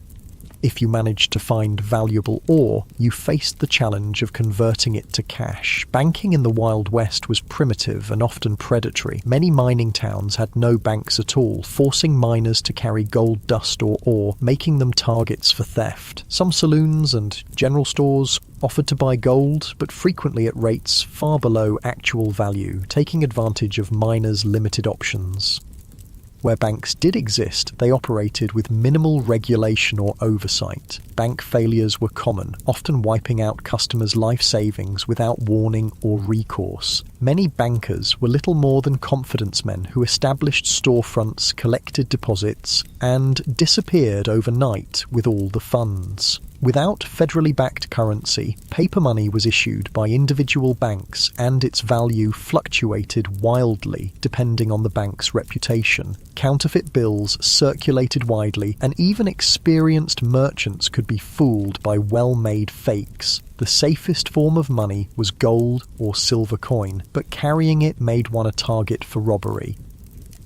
If you managed to find valuable ore, you faced the challenge of converting it to cash. Banking in the Wild West was primitive and often predatory. Many mining towns had no banks at all, forcing miners to carry gold dust or ore, making them targets for theft. Some saloons and general stores offered to buy gold, but frequently at rates far below actual value, taking advantage of miners' limited options. Where banks did exist, they operated with minimal regulation or oversight. Bank failures were common, often wiping out customers' life savings without warning or recourse. Many bankers were little more than confidence men who established storefronts, collected deposits, and disappeared overnight with all the funds. Without federally backed currency, paper money was issued by individual banks and its value fluctuated wildly depending on the bank's reputation. Counterfeit bills circulated widely, and even experienced merchants could be fooled by well-made fakes. The safest form of money was gold or silver coin, but carrying it made one a target for robbery.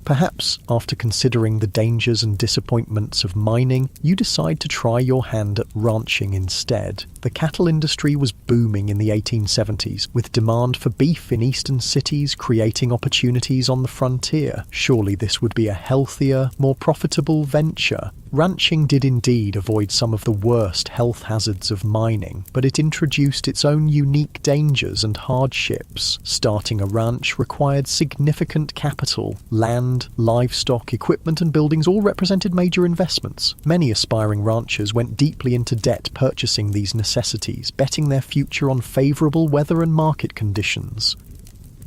Perhaps, after considering the dangers and disappointments of mining, you decide to try your hand at ranching instead. The cattle industry was booming in the 1870s, with demand for beef in eastern cities creating opportunities on the frontier. Surely this would be a healthier, more profitable venture. Ranching did indeed avoid some of the worst health hazards of mining, but it introduced its own unique dangers and hardships. Starting a ranch required significant capital. Land, livestock, equipment and buildings all represented major investments. Many aspiring ranchers went deeply into debt purchasing these necessities, betting their future on favourable weather and market conditions.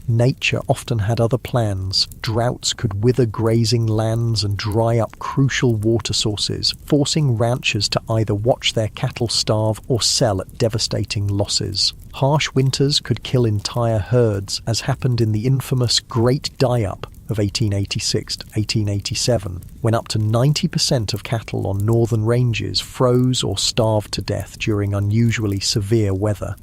Nature often had other plans. Droughts could wither grazing lands and dry up crucial water sources, forcing ranchers to either watch their cattle starve or sell at devastating losses. Harsh winters could kill entire herds, as happened in the infamous Great Die-Up of 1886 to 1887, when up to 90% of cattle on northern ranges froze or starved to death during unusually severe weather.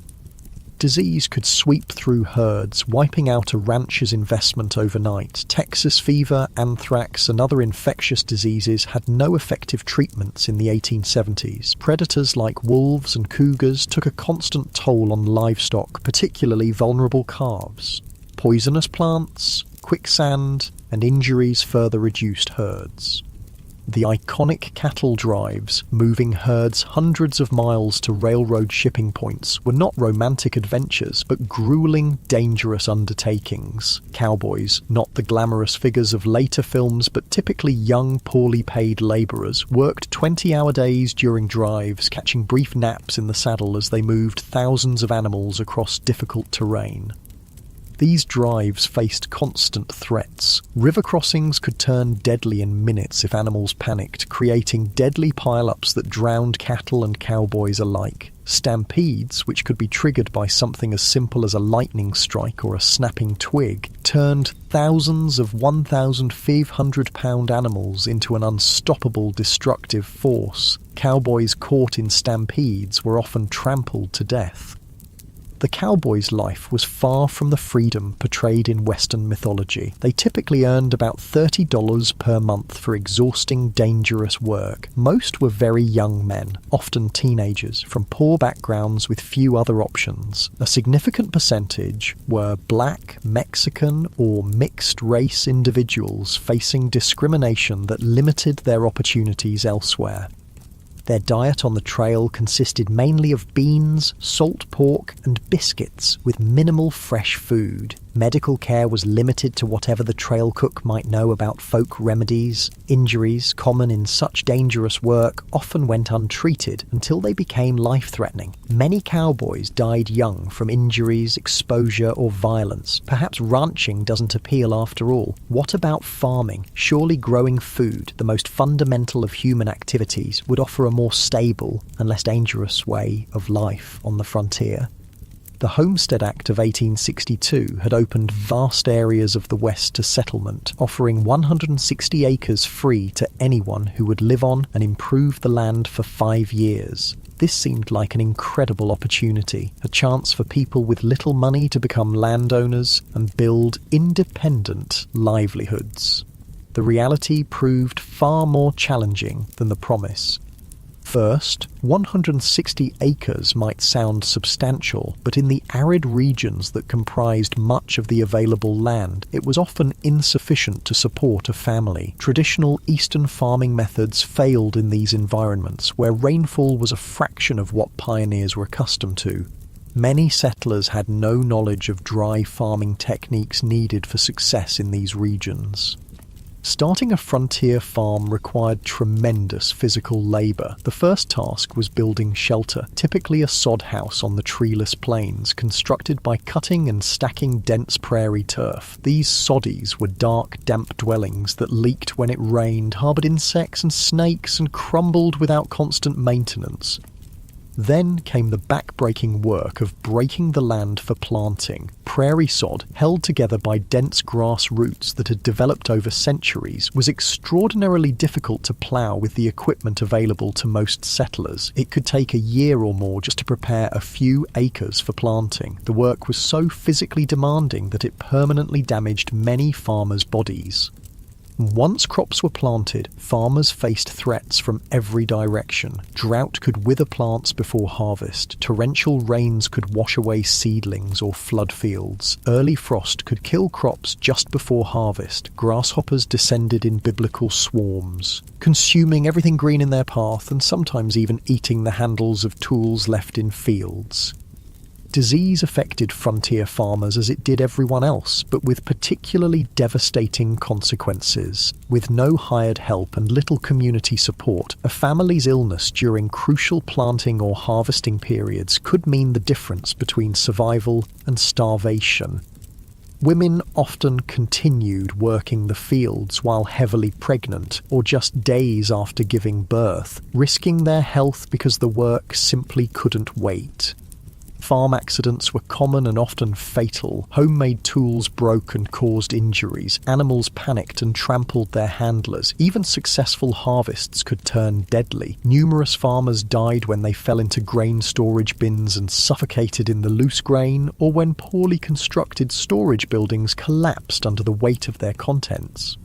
Disease could sweep through herds, wiping out a rancher's investment overnight. Texas fever, anthrax, and other infectious diseases had no effective treatments in the 1870s. Predators like wolves and cougars took a constant toll on livestock, particularly vulnerable calves. Poisonous plants, quicksand, and injuries further reduced herds. The iconic cattle drives, moving herds hundreds of miles to railroad shipping points, were not romantic adventures, but grueling, dangerous undertakings. Cowboys, not the glamorous figures of later films, but typically young, poorly paid labourers, worked 20-hour days during drives, catching brief naps in the saddle as they moved thousands of animals across difficult terrain. These drives faced constant threats. River crossings could turn deadly in minutes if animals panicked, creating deadly pile-ups that drowned cattle and cowboys alike. Stampedes, which could be triggered by something as simple as a lightning strike or a snapping twig, turned thousands of 1,500-pound animals into an unstoppable destructive force. Cowboys caught in stampedes were often trampled to death. The cowboys' life was far from the freedom portrayed in Western mythology. They typically earned about $30 per month for exhausting, dangerous work. Most were very young men, often teenagers, from poor backgrounds with few other options. A significant percentage were black, Mexican, or mixed-race individuals facing discrimination that limited their opportunities elsewhere. Their diet on the trail consisted mainly of beans, salt pork, and biscuits, with minimal fresh food. Medical care was limited to whatever the trail cook might know about folk remedies. Injuries, common in such dangerous work, often went untreated until they became life-threatening. Many cowboys died young from injuries, exposure, or violence. Perhaps ranching doesn't appeal after all. What about farming? Surely growing food, the most fundamental of human activities, would offer a more stable and less dangerous way of life on the frontier. The Homestead Act of 1862 had opened vast areas of the West to settlement, offering 160 acres free to anyone who would live on and improve the land for 5 years. This seemed like an incredible opportunity, a chance for people with little money to become landowners and build independent livelihoods. The reality proved far more challenging than the promise. First, 160 acres might sound substantial, but in the arid regions that comprised much of the available land, it was often insufficient to support a family. Traditional eastern farming methods failed in these environments, where rainfall was a fraction of what pioneers were accustomed to. Many settlers had no knowledge of dry farming techniques needed for success in these regions. Starting a frontier farm required tremendous physical labour. The first task was building shelter, typically a sod house on the treeless plains, constructed by cutting and stacking dense prairie turf. These soddies were dark, damp dwellings that leaked when it rained, harboured insects and snakes, and crumbled without constant maintenance. Then came the back-breaking work of breaking the land for planting. Prairie sod, held together by dense grass roots that had developed over centuries, was extraordinarily difficult to plough with the equipment available to most settlers. It could take a year or more just to prepare a few acres for planting. The work was so physically demanding that it permanently damaged many farmers' bodies. Once crops were planted, farmers faced threats from every direction. Drought could wither plants before harvest. Torrential rains could wash away seedlings or flood fields. Early frost could kill crops just before harvest. Grasshoppers descended in biblical swarms, consuming everything green in their path and sometimes even eating the handles of tools left in fields. Disease affected frontier farmers as it did everyone else, but with particularly devastating consequences. With no hired help and little community support, a family's illness during crucial planting or harvesting periods could mean the difference between survival and starvation. Women often continued working the fields while heavily pregnant, or just days after giving birth, risking their health because the work simply couldn't wait. Farm accidents were common and often fatal. Homemade tools broke and caused injuries. Animals panicked and trampled their handlers. Even successful harvests could turn deadly. Numerous farmers died when they fell into grain storage bins and suffocated in the loose grain, or when poorly constructed storage buildings collapsed under the weight of their contents.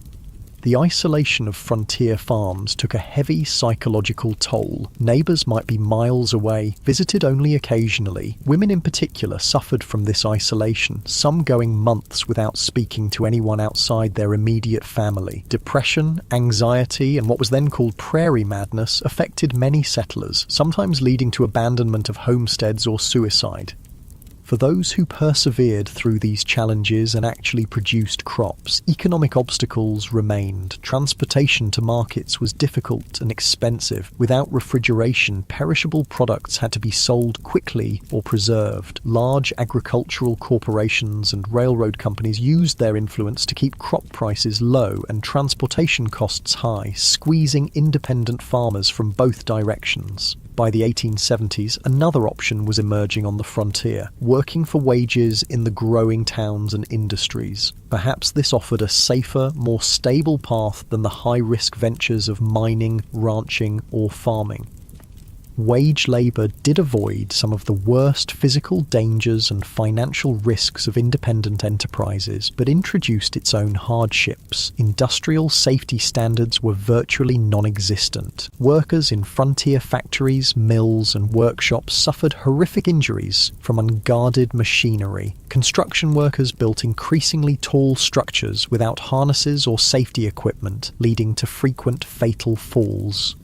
The isolation of frontier farms took a heavy psychological toll. Neighbours might be miles away, visited only occasionally. Women in particular suffered from this isolation, some going months without speaking to anyone outside their immediate family. Depression, anxiety, and what was then called prairie madness affected many settlers, sometimes leading to abandonment of homesteads or suicide. For those who persevered through these challenges and actually produced crops, economic obstacles remained. Transportation to markets was difficult and expensive. Without refrigeration, perishable products had to be sold quickly or preserved. Large agricultural corporations and railroad companies used their influence to keep crop prices low and transportation costs high, squeezing independent farmers from both directions. By the 1870s, another option was emerging on the frontier, working for wages in the growing towns and industries. Perhaps this offered a safer, more stable path than the high-risk ventures of mining, ranching, or farming. Wage labour did avoid some of the worst physical dangers and financial risks of independent enterprises, but introduced its own hardships. Industrial safety standards were virtually non-existent. Workers in frontier factories, mills, and workshops suffered horrific injuries from unguarded machinery. Construction workers built increasingly tall structures without harnesses or safety equipment, leading to frequent fatal falls.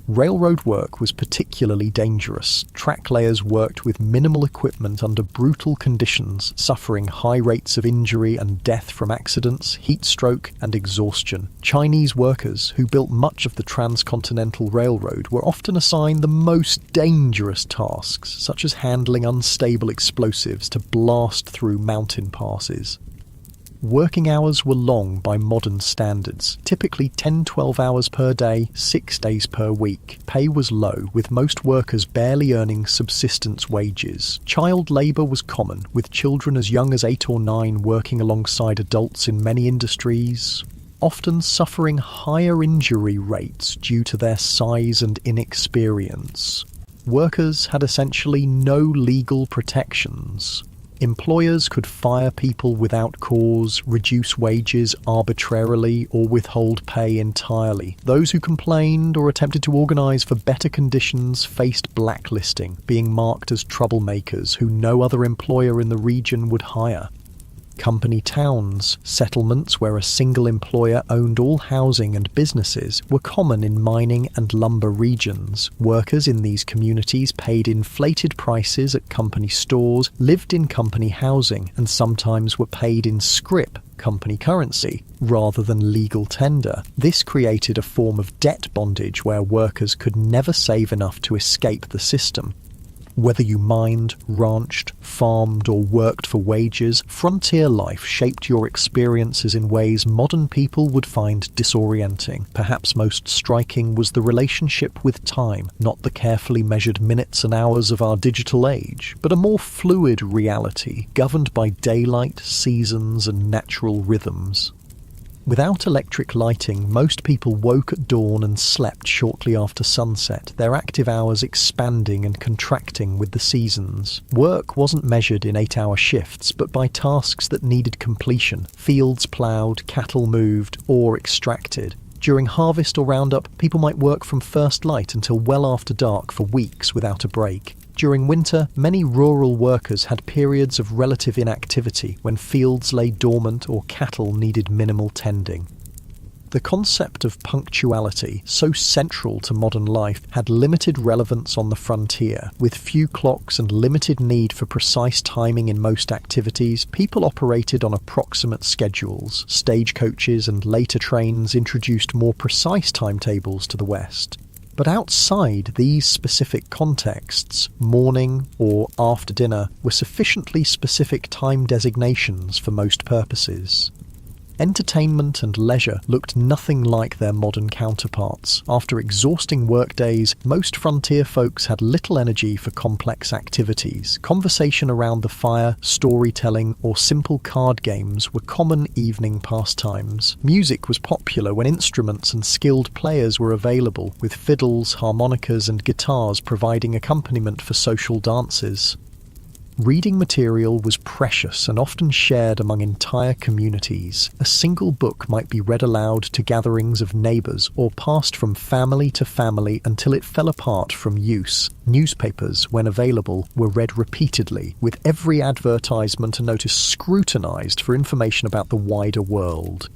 Railroad work was particularly dangerous. Track layers worked with minimal equipment under brutal conditions, suffering high rates of injury and death from accidents, heat stroke, and exhaustion. Chinese workers, who built much of the transcontinental railroad, were often assigned the most dangerous tasks, such as handling unstable explosives to blast through mountain passes. Working hours were long by modern standards, typically 10-12 hours per day, 6 days per week. Pay was low, with most workers barely earning subsistence wages. Child labour was common, with children as young as 8 or 9 working alongside adults in many industries, often suffering higher injury rates due to their size and inexperience. Workers had essentially no legal protections. Employers could fire people without cause, reduce wages arbitrarily, or withhold pay entirely. Those who complained or attempted to organise for better conditions faced blacklisting, being marked as troublemakers who no other employer in the region would hire. Company towns, settlements where a single employer owned all housing and businesses, were common in mining and lumber regions. Workers in these communities paid inflated prices at company stores, lived in company housing, and sometimes were paid in scrip, company currency, rather than legal tender. This created a form of debt bondage where workers could never save enough to escape the system. Whether you mined, ranched, farmed, or worked for wages, frontier life shaped your experiences in ways modern people would find disorienting. Perhaps most striking was the relationship with time, not the carefully measured minutes and hours of our digital age, but a more fluid reality, governed by daylight, seasons, and natural rhythms. Without electric lighting, most people woke at dawn and slept shortly after sunset, their active hours expanding and contracting with the seasons. Work wasn't measured in 8-hour shifts, but by tasks that needed completion: fields ploughed, cattle moved, ore extracted. During harvest or roundup, people might work from first light until well after dark for weeks without a break. During winter, many rural workers had periods of relative inactivity when fields lay dormant or cattle needed minimal tending. The concept of punctuality, so central to modern life, had limited relevance on the frontier. With few clocks and limited need for precise timing in most activities, people operated on approximate schedules. Stagecoaches and later trains introduced more precise timetables to the West. But outside these specific contexts, morning or after dinner were sufficiently specific time designations for most purposes. Entertainment and leisure looked nothing like their modern counterparts. After exhausting workdays, most frontier folks had little energy for complex activities. Conversation around the fire, storytelling, or simple card games were common evening pastimes. Music was popular when instruments and skilled players were available, with fiddles, harmonicas, and guitars providing accompaniment for social dances. Reading material was precious and often shared among entire communities. A single book might be read aloud to gatherings of neighbours or passed from family to family until it fell apart from use. Newspapers, when available, were read repeatedly, with every advertisement and notice scrutinised for information about the wider world.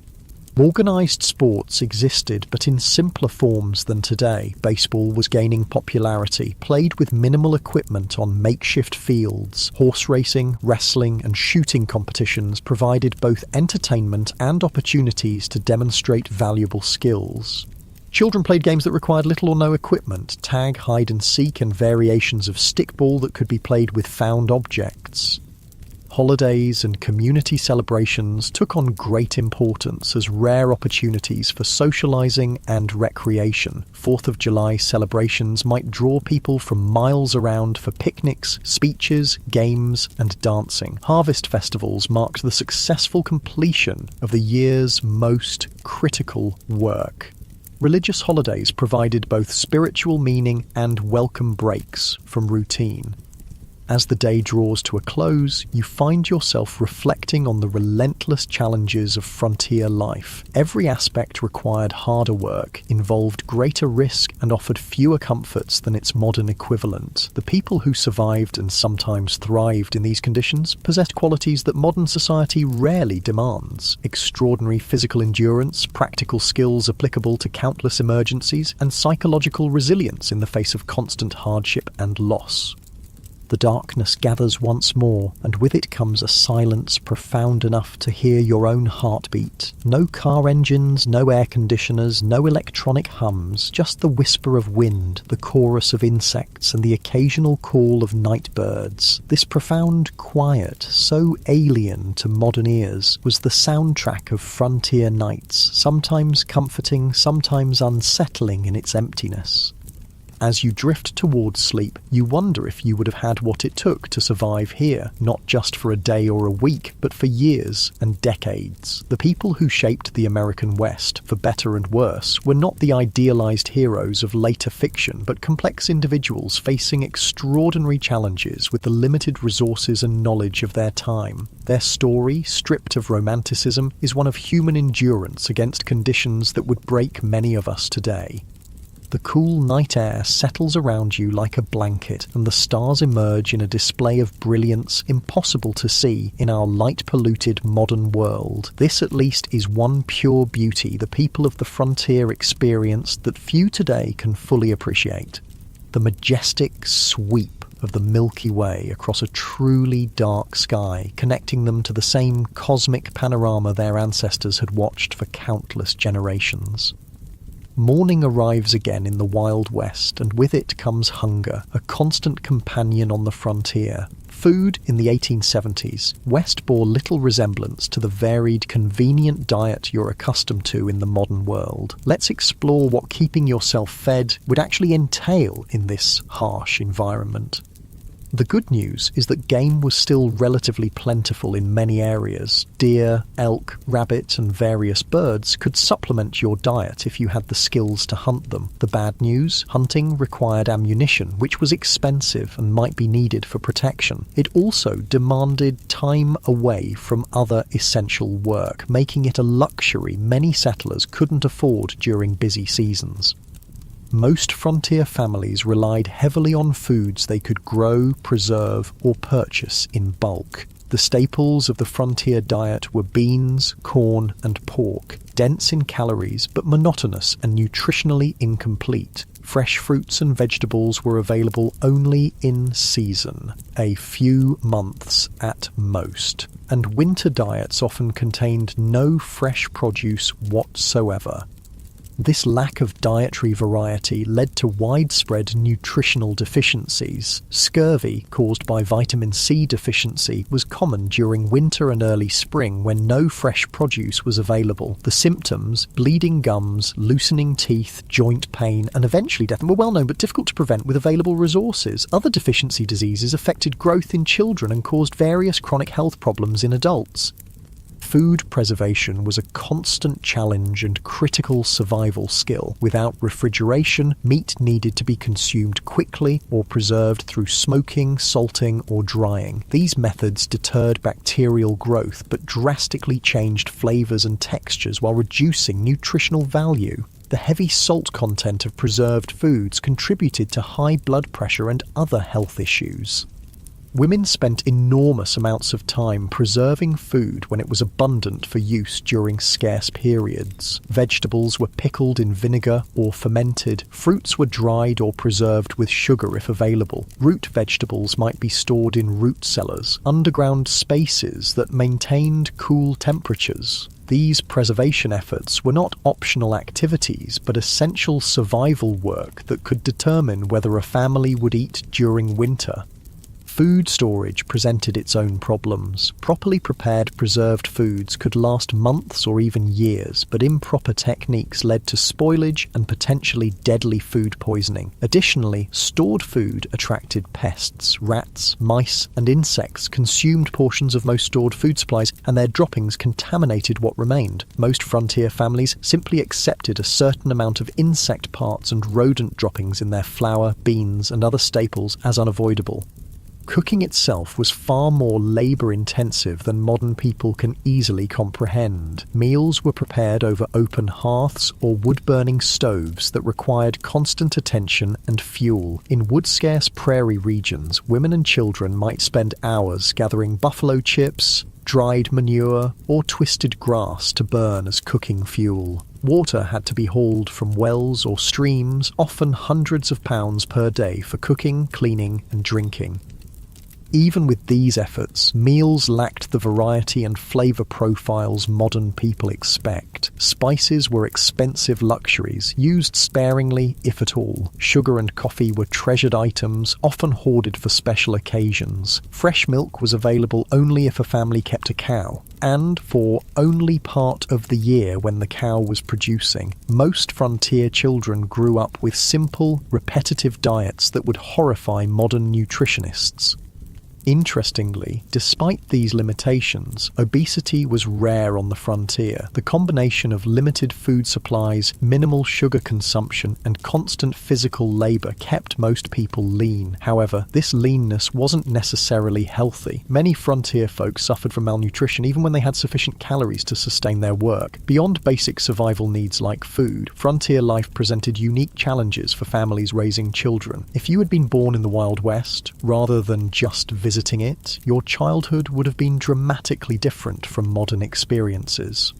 Organised sports existed, but in simpler forms than today. Baseball was gaining popularity, played with minimal equipment on makeshift fields. Horse racing, wrestling, and shooting competitions provided both entertainment and opportunities to demonstrate valuable skills. Children played games that required little or no equipment: tag, hide and seek, and variations of stickball that could be played with found objects. Holidays and community celebrations took on great importance as rare opportunities for socialising and recreation. 4th of July celebrations might draw people from miles around for picnics, speeches, games, and dancing. Harvest festivals marked the successful completion of the year's most critical work. Religious holidays provided both spiritual meaning and welcome breaks from routine. As the day draws to a close, you find yourself reflecting on the relentless challenges of frontier life. Every aspect required harder work, involved greater risk, and offered fewer comforts than its modern equivalent. The people who survived and sometimes thrived in these conditions possessed qualities that modern society rarely demands: extraordinary physical endurance, practical skills applicable to countless emergencies, and psychological resilience in the face of constant hardship and loss. The darkness gathers once more, and with it comes a silence profound enough to hear your own heartbeat. No car engines, no air conditioners, no electronic hums, just the whisper of wind, the chorus of insects, and the occasional call of night birds. This profound quiet, so alien to modern ears, was the soundtrack of frontier nights, sometimes comforting, sometimes unsettling in its emptiness. As you drift towards sleep, you wonder if you would have had what it took to survive here, not just for a day or a week, but for years and decades. The people who shaped the American West, for better and worse, were not the idealized heroes of later fiction, but complex individuals facing extraordinary challenges with the limited resources and knowledge of their time. Their story, stripped of romanticism, is one of human endurance against conditions that would break many of us today. The cool night air settles around you like a blanket, and the stars emerge in a display of brilliance impossible to see in our light-polluted modern world. This at least is one pure beauty the people of the frontier experienced that few today can fully appreciate. The majestic sweep of the Milky Way across a truly dark sky, connecting them to the same cosmic panorama their ancestors had watched for countless generations. Morning arrives again in the Wild West, and with it comes hunger, a constant companion on the frontier. Food in the 1870s, West bore little resemblance to the varied, convenient diet you're accustomed to in the modern world. Let's explore what keeping yourself fed would actually entail in this harsh environment. The good news is that game was still relatively plentiful in many areas. Deer, elk, rabbit, and various birds could supplement your diet if you had the skills to hunt them. The bad news? Hunting required ammunition, which was expensive and might be needed for protection. It also demanded time away from other essential work, making it a luxury many settlers couldn't afford during busy seasons. Most frontier families relied heavily on foods they could grow, preserve, or purchase in bulk. The staples of the frontier diet were beans, corn, and pork, dense in calories but monotonous and nutritionally incomplete. Fresh fruits and vegetables were available only in season, a few months at most, and winter diets often contained no fresh produce whatsoever. This lack of dietary variety led to widespread nutritional deficiencies. Scurvy, caused by vitamin C deficiency, was common during winter and early spring when no fresh produce was available. The symptoms, bleeding gums, loosening teeth, joint pain, and eventually death, were well known but difficult to prevent with available resources. Other deficiency diseases affected growth in children and caused various chronic health problems in adults. Food preservation was a constant challenge and critical survival skill. Without refrigeration, meat needed to be consumed quickly or preserved through smoking, salting, or drying. These methods deterred bacterial growth but drastically changed flavors and textures while reducing nutritional value. The heavy salt content of preserved foods contributed to high blood pressure and other health issues. Women spent enormous amounts of time preserving food when it was abundant for use during scarce periods. Vegetables were pickled in vinegar or fermented. Fruits were dried or preserved with sugar if available. Root vegetables might be stored in root cellars, underground spaces that maintained cool temperatures. These preservation efforts were not optional activities, but essential survival work that could determine whether a family would eat during winter. Food storage presented its own problems. Properly prepared preserved foods could last months or even years, but improper techniques led to spoilage and potentially deadly food poisoning. Additionally, stored food attracted pests. Rats, mice, and insects consumed portions of most stored food supplies, and their droppings contaminated what remained. Most frontier families simply accepted a certain amount of insect parts and rodent droppings in their flour, beans, and other staples as unavoidable. Cooking itself was far more labour-intensive than modern people can easily comprehend. Meals were prepared over open hearths or wood-burning stoves that required constant attention and fuel. In wood-scarce prairie regions, women and children might spend hours gathering buffalo chips, dried manure, or twisted grass to burn as cooking fuel. Water had to be hauled from wells or streams, often hundreds of pounds per day for cooking, cleaning, and drinking. Even with these efforts, meals lacked the variety and flavour profiles modern people expect. Spices were expensive luxuries, used sparingly, if at all. Sugar and coffee were treasured items, often hoarded for special occasions. Fresh milk was available only if a family kept a cow, and for only part of the year when the cow was producing. Most frontier children grew up with simple, repetitive diets that would horrify modern nutritionists. Interestingly, despite these limitations, obesity was rare on the frontier. The combination of limited food supplies, minimal sugar consumption, and constant physical labour kept most people lean. However, this leanness wasn't necessarily healthy. Many frontier folk suffered from malnutrition even when they had sufficient calories to sustain their work. Beyond basic survival needs like food, frontier life presented unique challenges for families raising children. If you had been born in the Wild West, rather than just visiting it, your childhood would have been dramatically different from modern experiences.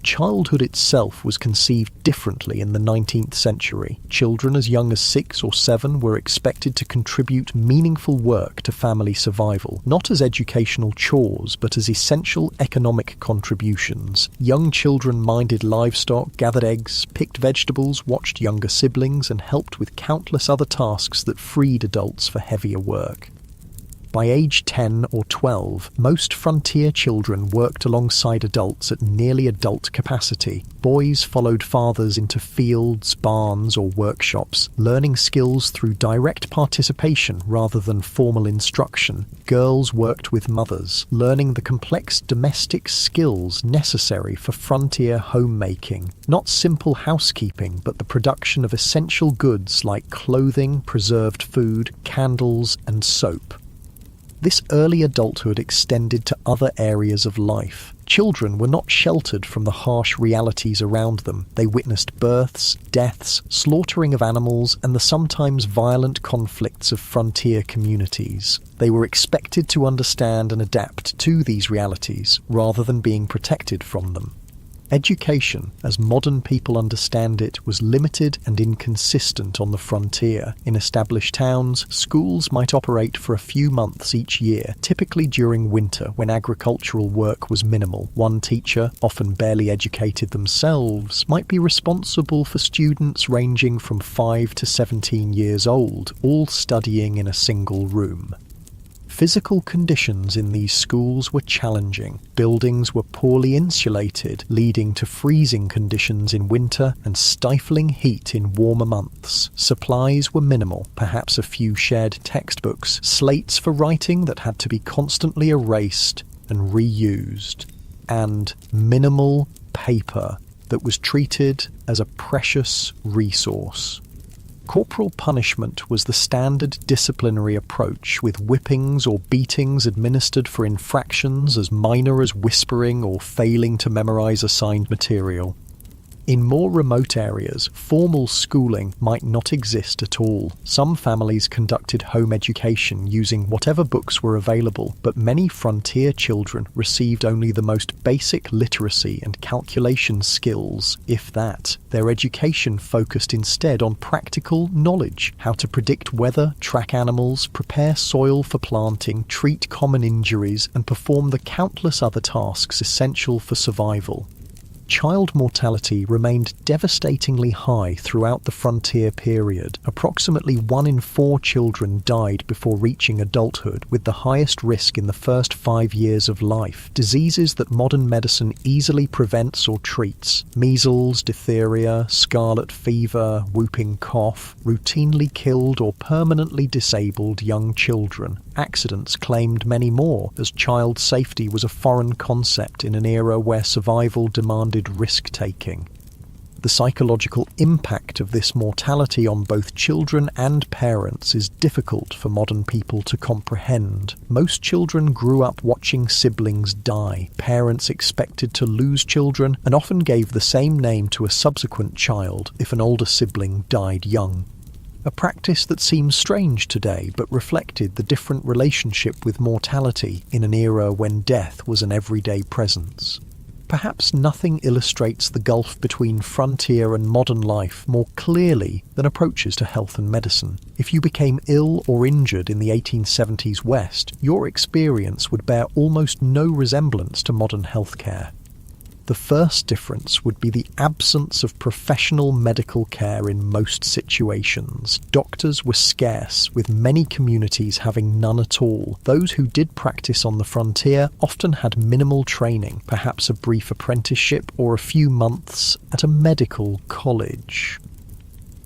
Childhood itself was conceived differently in the 19th century. Children as young as 6 or 7 were expected to contribute meaningful work to family survival, not as educational chores, but as essential economic contributions. Young children minded livestock, gathered eggs, picked vegetables, watched younger siblings, and helped with countless other tasks that freed adults for heavier work. By age 10 or 12, most frontier children worked alongside adults at nearly adult capacity. Boys followed fathers into fields, barns, or workshops, learning skills through direct participation rather than formal instruction. Girls worked with mothers, learning the complex domestic skills necessary for frontier homemaking. Not simple housekeeping, but the production of essential goods like clothing, preserved food, candles, and soap. This early adulthood extended to other areas of life. Children were not sheltered from the harsh realities around them. They witnessed births, deaths, slaughtering of animals, and the sometimes violent conflicts of frontier communities. They were expected to understand and adapt to these realities, rather than being protected from them. Education, as modern people understand it, was limited and inconsistent on the frontier. In established towns, schools might operate for a few months each year, typically during winter when agricultural work was minimal. One teacher, often barely educated themselves, might be responsible for students ranging from 5 to 17 years old, all studying in a single room. Physical conditions in these schools were challenging. Buildings were poorly insulated, leading to freezing conditions in winter and stifling heat in warmer months. Supplies were minimal, perhaps a few shared textbooks, slates for writing that had to be constantly erased and reused, and minimal paper that was treated as a precious resource. Corporal punishment was the standard disciplinary approach, with whippings or beatings administered for infractions as minor as whispering or failing to memorize assigned material. In more remote areas, formal schooling might not exist at all. Some families conducted home education using whatever books were available, but many frontier children received only the most basic literacy and calculation skills, if that. Their education focused instead on practical knowledge, how to predict weather, track animals, prepare soil for planting, treat common injuries, and perform the countless other tasks essential for survival. child mortality remained devastatingly high throughout the frontier period. Approximately 1 in 4 children died before reaching adulthood, with the highest risk in the first 5 years of life. Diseases that modern medicine easily prevents or treats, measles, diphtheria, scarlet fever, whooping cough, routinely killed or permanently disabled young children. Accidents claimed many more, as child safety was a foreign concept in an era where survival demanded risk-taking. The psychological impact of this mortality on both children and parents is difficult for modern people to comprehend. Most children grew up watching siblings die. Parents expected to lose children and often gave the same name to a subsequent child if an older sibling died young. A practice that seems strange today, but reflected the different relationship with mortality in an era when death was an everyday presence. Perhaps nothing illustrates the gulf between frontier and modern life more clearly than approaches to health and medicine. If you became ill or injured in the 1870s West, your experience would bear almost no resemblance to modern healthcare. The first difference would be the absence of professional medical care in most situations. Doctors were scarce, with many communities having none at all. Those who did practice on the frontier often had minimal training, perhaps a brief apprenticeship or a few months at a medical college.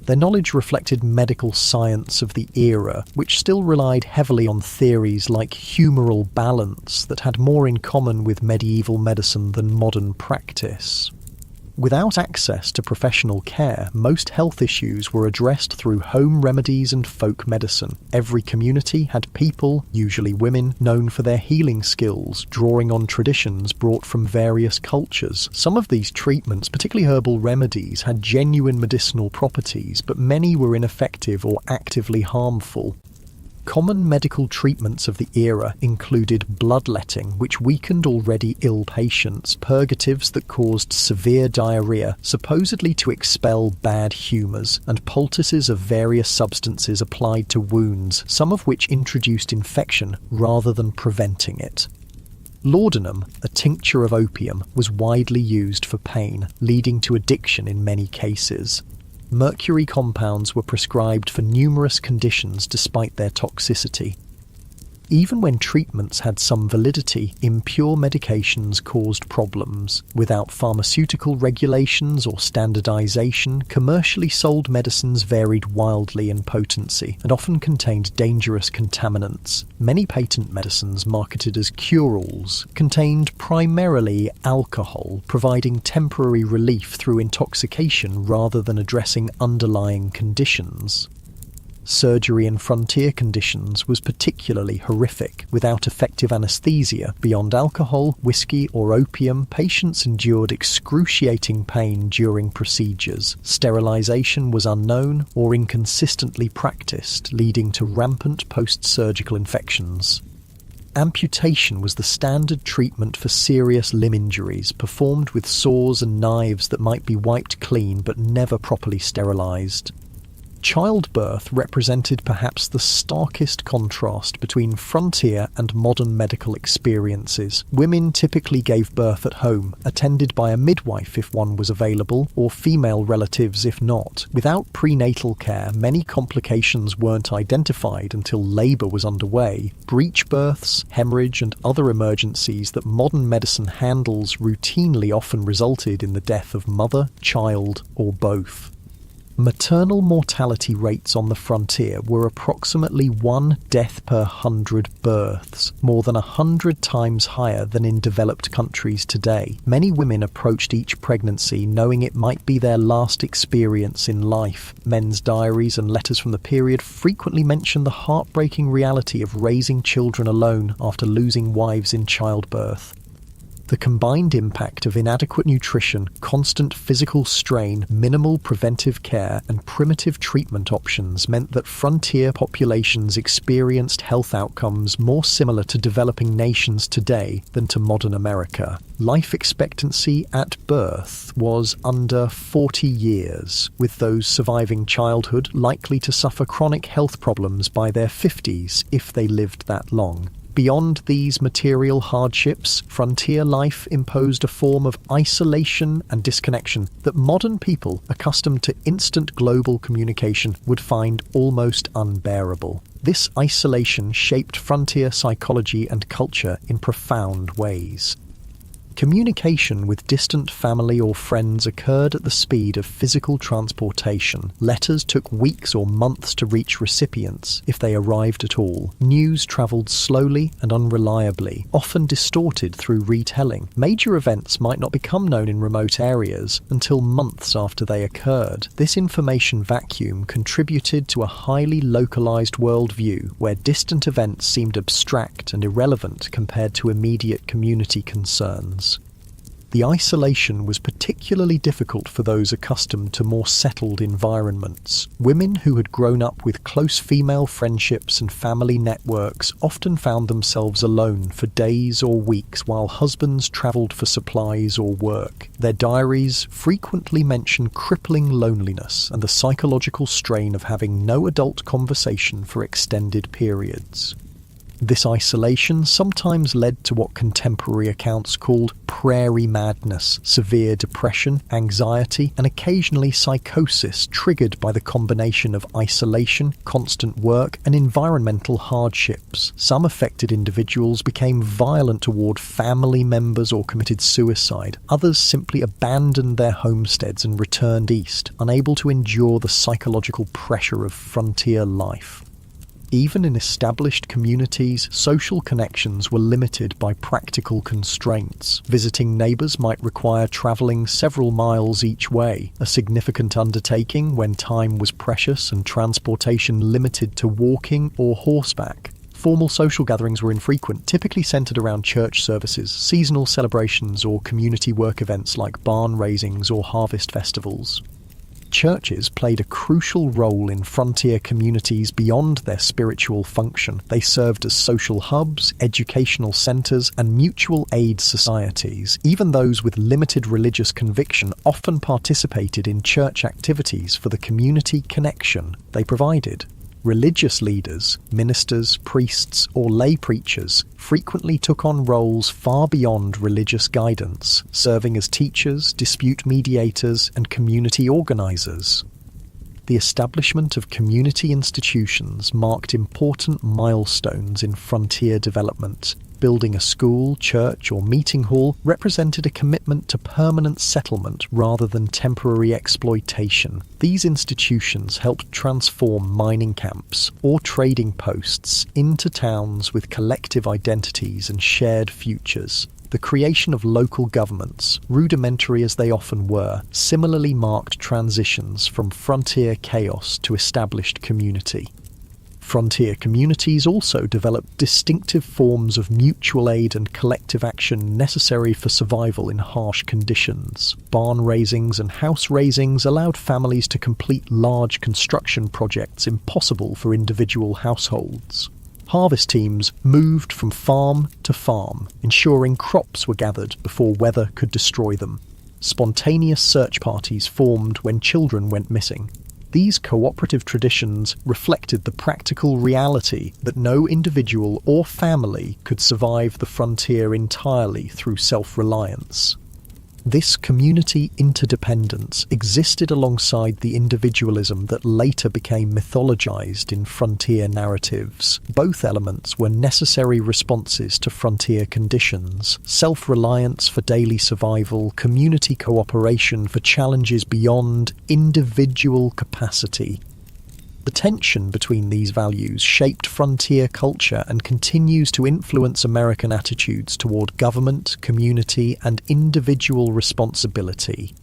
Their knowledge reflected medical science of the era, which still relied heavily on theories like humoral balance that had more in common with medieval medicine than modern practice. Without access to professional care, most health issues were addressed through home remedies and folk medicine. Every community had people, usually women, known for their healing skills, drawing on traditions brought from various cultures. Some of these treatments, particularly herbal remedies, had genuine medicinal properties, but many were ineffective or actively harmful. Common medical treatments of the era included bloodletting, which weakened already ill patients, purgatives that caused severe diarrhea, supposedly to expel bad humours, and poultices of various substances applied to wounds, some of which introduced infection rather than preventing it. Laudanum, a tincture of opium, was widely used for pain, leading to addiction in many cases. Mercury compounds were prescribed for numerous conditions despite their toxicity. Even when treatments had some validity, impure medications caused problems. Without pharmaceutical regulations or standardization, commercially sold medicines varied wildly in potency and often contained dangerous contaminants. Many patent medicines marketed as cure-alls contained primarily alcohol, providing temporary relief through intoxication rather than addressing underlying conditions. Surgery in frontier conditions was particularly horrific. Without effective anesthesia, beyond alcohol, whiskey or opium, patients endured excruciating pain during procedures. Sterilization was unknown or inconsistently practiced, leading to rampant post-surgical infections. Amputation was the standard treatment for serious limb injuries, performed with saws and knives that might be wiped clean but never properly sterilized. Childbirth represented perhaps the starkest contrast between frontier and modern medical experiences. Women typically gave birth at home, attended by a midwife if one was available, or female relatives if not. Without prenatal care, many complications weren't identified until labour was underway. Breech births, hemorrhage, and other emergencies that modern medicine handles routinely often resulted in the death of mother, child, or both. Maternal mortality rates on the frontier were approximately 1 death per 100 births, more than 100 times higher than in developed countries today. Many women approached each pregnancy knowing it might be their last experience in life. Men's diaries and letters from the period frequently mention the heartbreaking reality of raising children alone after losing wives in childbirth. The combined impact of inadequate nutrition, constant physical strain, minimal preventive care, and primitive treatment options meant that frontier populations experienced health outcomes more similar to developing nations today than to modern America. Life expectancy at birth was under 40 years, with those surviving childhood likely to suffer chronic health problems by their 50s if they lived that long. Beyond these material hardships, frontier life imposed a form of isolation and disconnection that modern people, accustomed to instant global communication, would find almost unbearable. This isolation shaped frontier psychology and culture in profound ways. Communication with distant family or friends occurred at the speed of physical transportation. Letters took weeks or months to reach recipients, if they arrived at all. News travelled slowly and unreliably, often distorted through retelling. Major events might not become known in remote areas until months after they occurred. This information vacuum contributed to a highly localised worldview, where distant events seemed abstract and irrelevant compared to immediate community concerns. The isolation was particularly difficult for those accustomed to more settled environments. Women who had grown up with close female friendships and family networks often found themselves alone for days or weeks while husbands travelled for supplies or work. Their diaries frequently mention crippling loneliness and the psychological strain of having no adult conversation for extended periods. This isolation sometimes led to what contemporary accounts called prairie madness, severe depression, anxiety, and occasionally psychosis triggered by the combination of isolation, constant work, and environmental hardships. Some affected individuals became violent toward family members or committed suicide. Others simply abandoned their homesteads and returned east, unable to endure the psychological pressure of frontier life. Even in established communities, social connections were limited by practical constraints. Visiting neighbours might require travelling several miles each way, a significant undertaking when time was precious and transportation limited to walking or horseback. Formal social gatherings were infrequent, typically centred around church services, seasonal celebrations, or community work events like barn raisings or harvest festivals. Churches played a crucial role in frontier communities beyond their spiritual function. They served as social hubs, educational centres, and mutual aid societies. Even those with limited religious conviction often participated in church activities for the community connection they provided. Religious leaders, ministers, priests, or lay preachers frequently took on roles far beyond religious guidance, serving as teachers, dispute mediators, and community organisers. The establishment of community institutions marked important milestones in frontier development. Building a school, church, or meeting hall represented a commitment to permanent settlement rather than temporary exploitation. These institutions helped transform mining camps or trading posts into towns with collective identities and shared futures. The creation of local governments, rudimentary as they often were, similarly marked transitions from frontier chaos to established community. Frontier communities also developed distinctive forms of mutual aid and collective action necessary for survival in harsh conditions. Barn raisings and house raisings allowed families to complete large construction projects impossible for individual households. Harvest teams moved from farm to farm, ensuring crops were gathered before weather could destroy them. Spontaneous search parties formed when children went missing. These cooperative traditions reflected the practical reality that no individual or family could survive the frontier entirely through self-reliance. This community interdependence existed alongside the individualism that later became mythologized in frontier narratives. Both elements were necessary responses to frontier conditions: self-reliance for daily survival, community cooperation for challenges beyond individual capacity. The tension between these values shaped frontier culture and continues to influence American attitudes toward government, community, and individual responsibility.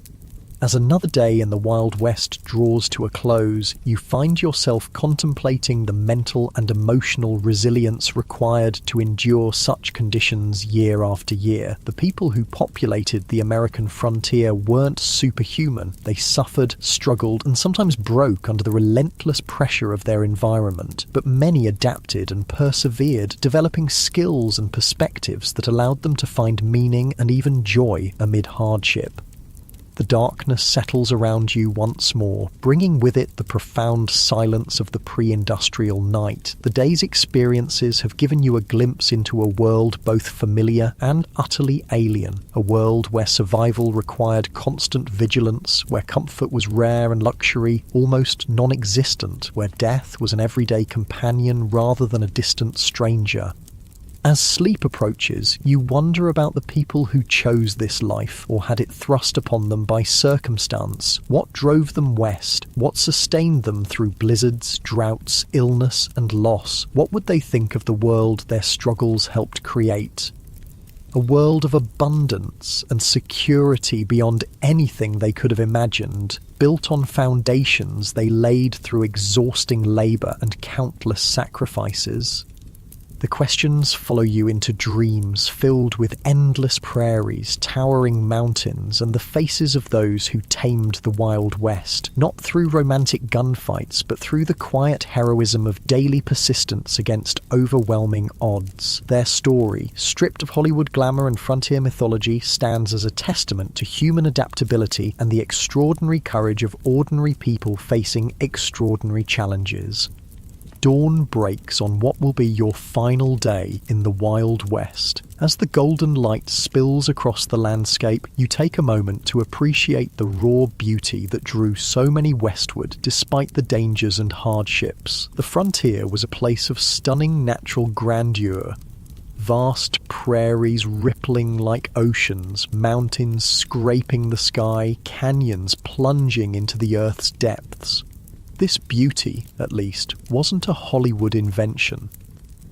As another day in the Wild West draws to a close, you find yourself contemplating the mental and emotional resilience required to endure such conditions year after year. The people who populated the American frontier weren't superhuman. They suffered, struggled, and sometimes broke under the relentless pressure of their environment. But many adapted and persevered, developing skills and perspectives that allowed them to find meaning and even joy amid hardship. The darkness settles around you once more, bringing with it the profound silence of the pre-industrial night. The day's experiences have given you a glimpse into a world both familiar and utterly alien, a world where survival required constant vigilance, where comfort was rare and luxury almost non-existent, where death was an everyday companion rather than a distant stranger. As sleep approaches, you wonder about the people who chose this life or had it thrust upon them by circumstance. What drove them west? What sustained them through blizzards, droughts, illness, and loss? What would they think of the world their struggles helped create? A world of abundance and security beyond anything they could have imagined, built on foundations they laid through exhausting labour and countless sacrifices. The questions follow you into dreams filled with endless prairies, towering mountains, and the faces of those who tamed the Wild West, not through romantic gunfights, but through the quiet heroism of daily persistence against overwhelming odds. Their story, stripped of Hollywood glamour and frontier mythology, stands as a testament to human adaptability and the extraordinary courage of ordinary people facing extraordinary challenges. Dawn breaks on what will be your final day in the Wild West. As the golden light spills across the landscape, you take a moment to appreciate the raw beauty that drew so many westward despite the dangers and hardships. The frontier was a place of stunning natural grandeur. Vast prairies rippling like oceans, mountains scraping the sky, canyons plunging into the earth's depths. This beauty, at least, wasn't a Hollywood invention.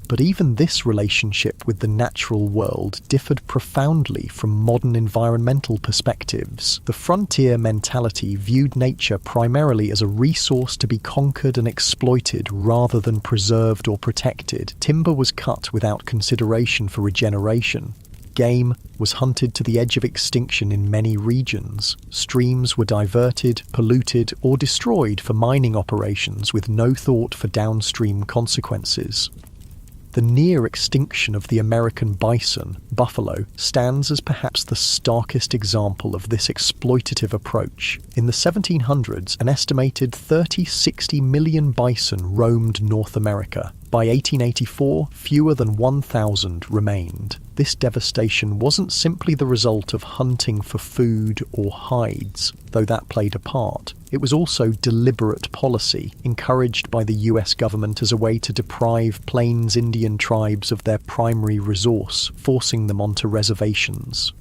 But even this relationship with the natural world differed profoundly from modern environmental perspectives. The frontier mentality viewed nature primarily as a resource to be conquered and exploited rather than preserved or protected. Timber was cut without consideration for regeneration. Game was hunted to the edge of extinction in many regions. Streams were diverted, polluted, or destroyed for mining operations with no thought for downstream consequences. The near extinction of the American bison, buffalo, stands as perhaps the starkest example of this exploitative approach. In the 1700s, an estimated 30-60 million bison roamed North America. By 1884, fewer than 1,000 remained. This devastation wasn't simply the result of hunting for food or hides, though that played a part. It was also deliberate policy, encouraged by the US government as a way to deprive Plains Indian tribes of their primary resource, forcing them onto reservations.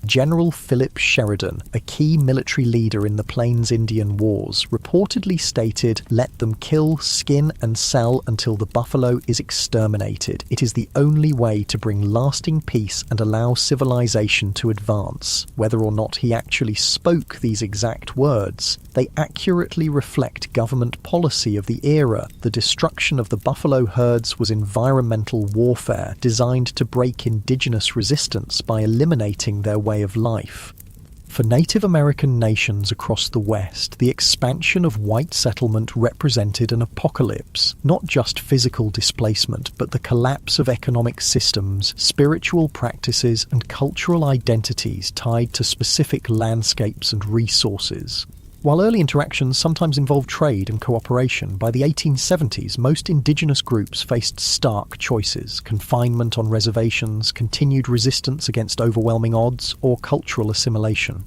General Philip Sheridan, a key military leader in the Plains Indian Wars, reportedly stated, "Let them kill, skin, and sell until the buffalo is exterminated. It is the only way to bring lasting peace and allow civilization to advance." Whether or not he actually spoke these exact words, they accurately reflect government policy of the era. The destruction of the buffalo herds was environmental warfare designed to break indigenous resistance by eliminating their way of life. For Native American nations across the West, the expansion of white settlement represented an apocalypse, not just physical displacement, but the collapse of economic systems, spiritual practices, and cultural identities tied to specific landscapes and resources. While early interactions sometimes involved trade and cooperation, by the 1870s most indigenous groups faced stark choices: confinement on reservations, continued resistance against overwhelming odds, or cultural assimilation.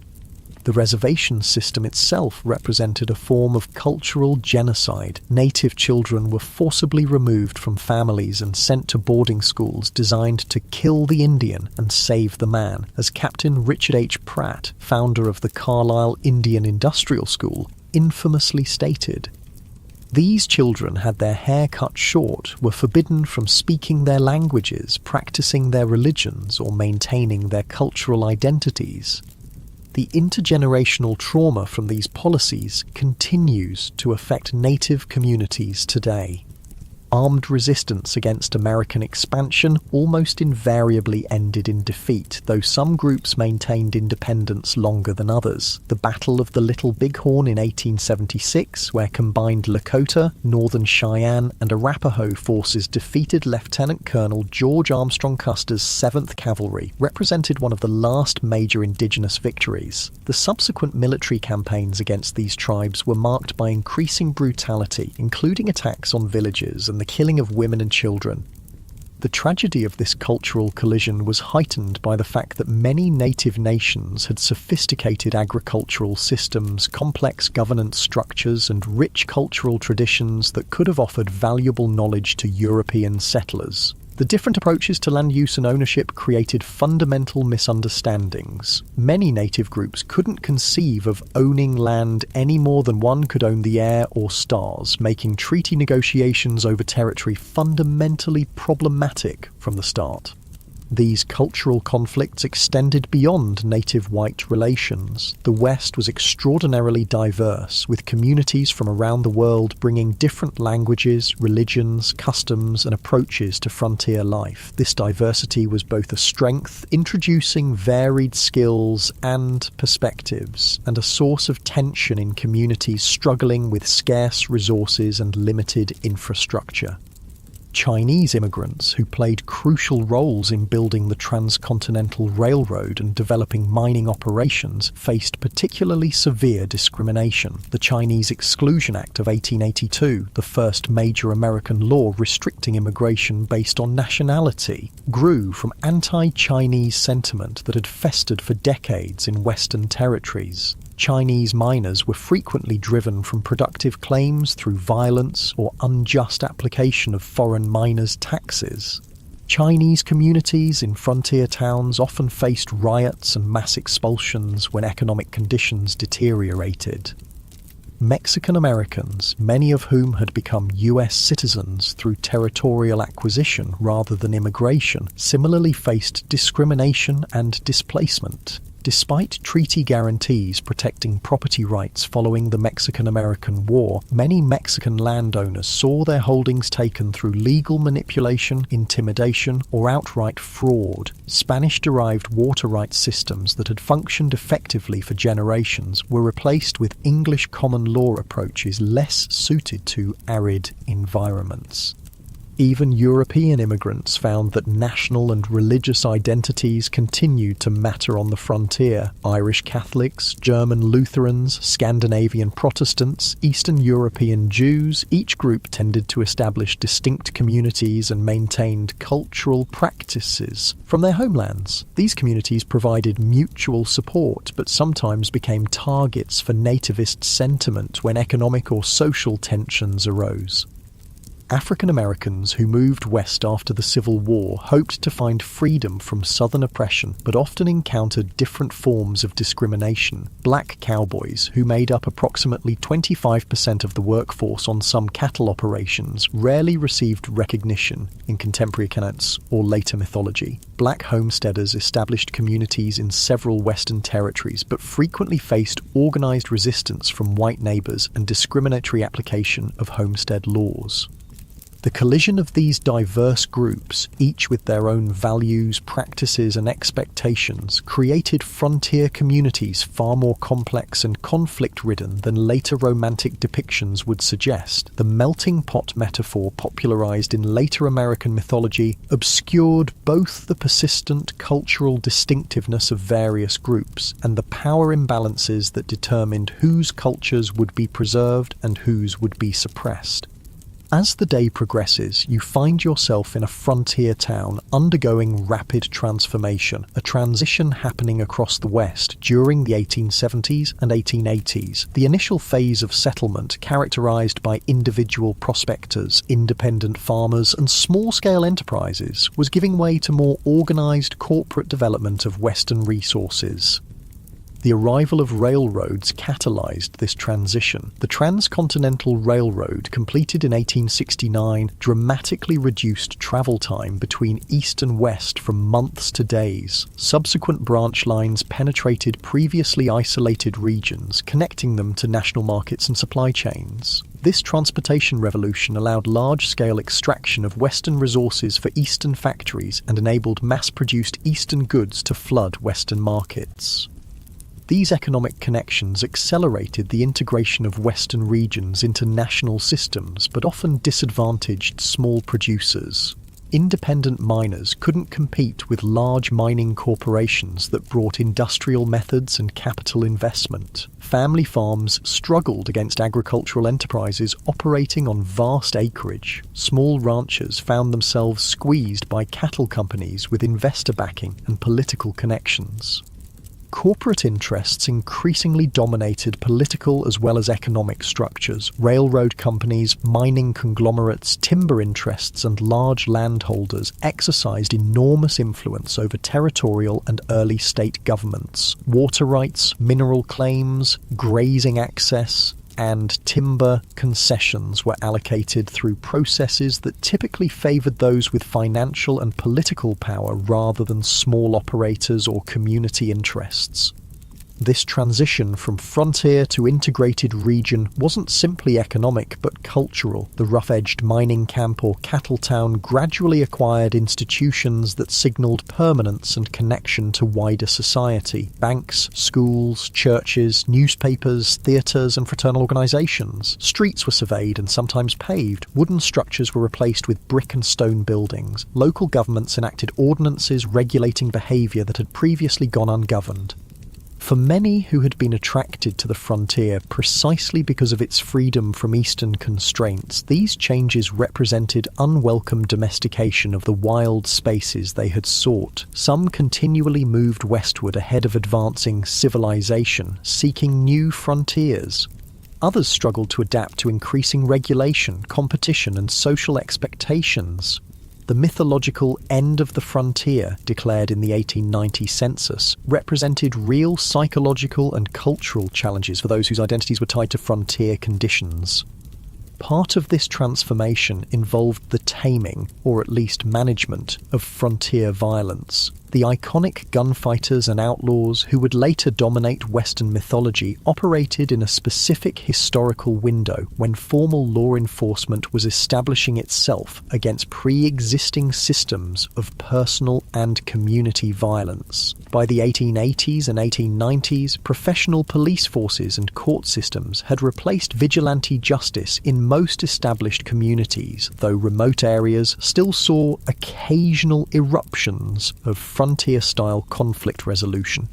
The reservation system itself represented a form of cultural genocide. Native children were forcibly removed from families and sent to boarding schools designed to kill the Indian and save the man, as Captain Richard H. Pratt, founder of the Carlisle Indian Industrial School, infamously stated. These children had their hair cut short, were forbidden from speaking their languages, practicing their religions, or maintaining their cultural identities. The intergenerational trauma from these policies continues to affect Native communities today. Armed resistance against American expansion almost invariably ended in defeat, though some groups maintained independence longer than others. The Battle of the Little Bighorn in 1876, where combined Lakota, Northern Cheyenne, and Arapaho forces defeated Lieutenant Colonel George Armstrong Custer's 7th Cavalry, represented one of the last major indigenous victories. The subsequent military campaigns against these tribes were marked by increasing brutality, including attacks on villages and the killing of women and children. The tragedy of this cultural collision was heightened by the fact that many native nations had sophisticated agricultural systems, complex governance structures, and rich cultural traditions that could have offered valuable knowledge to European settlers. The different approaches to land use and ownership created fundamental misunderstandings. Many native groups couldn't conceive of owning land any more than one could own the air or stars, making treaty negotiations over territory fundamentally problematic from the start. These cultural conflicts extended beyond native white relations. The West was extraordinarily diverse, with communities from around the world bringing different languages, religions, customs, and approaches to frontier life. This diversity was both a strength, introducing varied skills and perspectives, and a source of tension in communities struggling with scarce resources and limited infrastructure. Chinese immigrants, who played crucial roles in building the Transcontinental Railroad and developing mining operations, faced particularly severe discrimination. The Chinese Exclusion Act of 1882, the first major American law restricting immigration based on nationality, grew from anti-Chinese sentiment that had festered for decades in Western territories. Chinese miners were frequently driven from productive claims through violence or unjust application of foreign miners' taxes. Chinese communities in frontier towns often faced riots and mass expulsions when economic conditions deteriorated. Mexican Americans, many of whom had become US citizens through territorial acquisition rather than immigration, similarly faced discrimination and displacement. Despite treaty guarantees protecting property rights following the Mexican-American War, many Mexican landowners saw their holdings taken through legal manipulation, intimidation, or outright fraud. Spanish-derived water rights systems that had functioned effectively for generations were replaced with English common law approaches less suited to arid environments. Even European immigrants found that national and religious identities continued to matter on the frontier. Irish Catholics, German Lutherans, Scandinavian Protestants, Eastern European Jews, each group tended to establish distinct communities and maintained cultural practices from their homelands. These communities provided mutual support, but sometimes became targets for nativist sentiment when economic or social tensions arose. African Americans who moved west after the Civil War hoped to find freedom from Southern oppression, but often encountered different forms of discrimination. Black cowboys, who made up approximately 25% of the workforce on some cattle operations, rarely received recognition in contemporary accounts or later mythology. Black homesteaders established communities in several Western territories, but frequently faced organized resistance from white neighbors and discriminatory application of homestead laws. The collision of these diverse groups, each with their own values, practices, and expectations, created frontier communities far more complex and conflict-ridden than later romantic depictions would suggest. The melting pot metaphor popularized in later American mythology obscured both the persistent cultural distinctiveness of various groups and the power imbalances that determined whose cultures would be preserved and whose would be suppressed. As the day progresses, you find yourself in a frontier town undergoing rapid transformation, a transition happening across the West during the 1870s and 1880s. The initial phase of settlement, characterized by individual prospectors, independent farmers, and small-scale enterprises, was giving way to more organized corporate development of Western resources. The arrival of railroads catalyzed this transition. The Transcontinental Railroad, completed in 1869, dramatically reduced travel time between east and west from months to days. Subsequent branch lines penetrated previously isolated regions, connecting them to national markets and supply chains. This transportation revolution allowed large-scale extraction of Western resources for Eastern factories and enabled mass-produced Eastern goods to flood Western markets. These economic connections accelerated the integration of Western regions into national systems, but often disadvantaged small producers. Independent miners couldn't compete with large mining corporations that brought industrial methods and capital investment. Family farms struggled against agricultural enterprises operating on vast acreage. Small ranchers found themselves squeezed by cattle companies with investor backing and political connections. Corporate interests increasingly dominated political as well as economic structures. Railroad companies, mining conglomerates, timber interests, and large landholders exercised enormous influence over territorial and early state governments. Water rights, mineral claims, grazing access, and timber concessions were allocated through processes that typically favoured those with financial and political power rather than small operators or community interests. This transition from frontier to integrated region wasn't simply economic but cultural. The rough-edged mining camp or cattle town gradually acquired institutions that signalled permanence and connection to wider society. Banks, schools, churches, newspapers, theatres and fraternal organisations. Streets were surveyed and sometimes paved. Wooden structures were replaced with brick and stone buildings. Local governments enacted ordinances regulating behaviour that had previously gone ungoverned. For many who had been attracted to the frontier precisely because of its freedom from Eastern constraints, these changes represented unwelcome domestication of the wild spaces they had sought. Some continually moved westward ahead of advancing civilization, seeking new frontiers. Others struggled to adapt to increasing regulation, competition, and social expectations. The mythological end of the frontier, declared in the 1890 census, represented real psychological and cultural challenges for those whose identities were tied to frontier conditions. Part of this transformation involved the taming, or at least management, of frontier violence. The iconic gunfighters and outlaws who would later dominate Western mythology operated in a specific historical window when formal law enforcement was establishing itself against pre-existing systems of personal and community violence. By the 1880s and 1890s, professional police forces and court systems had replaced vigilante justice in most established communities, though remote areas still saw occasional eruptions of frontier-style conflict resolution.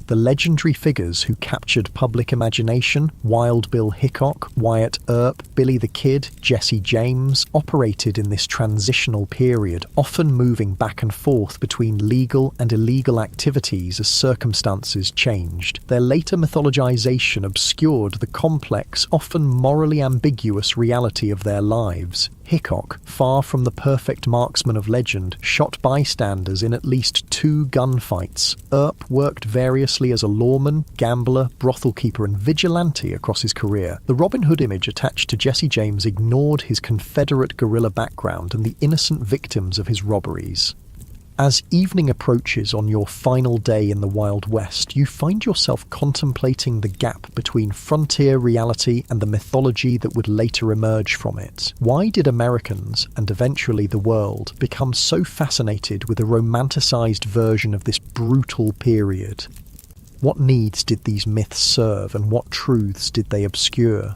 The legendary figures who captured public imagination, Wild Bill Hickok, Wyatt Earp, Billy the Kid, Jesse James, operated in this transitional period, often moving back and forth between legal and illegal activities as circumstances changed. Their later mythologization obscured the complex, often morally ambiguous reality of their lives. Hickok, far from the perfect marksman of legend, shot bystanders in at least 2 gunfights. Earp worked variously as a lawman, gambler, brothel keeper and vigilante across his career. The Robin Hood image attached to Jesse James ignored his Confederate guerrilla background and the innocent victims of his robberies. As evening approaches on your final day in the Wild West, you find yourself contemplating the gap between frontier reality and the mythology that would later emerge from it. Why did Americans, and eventually the world, become so fascinated with a romanticized version of this brutal period? What needs did these myths serve, and what truths did they obscure?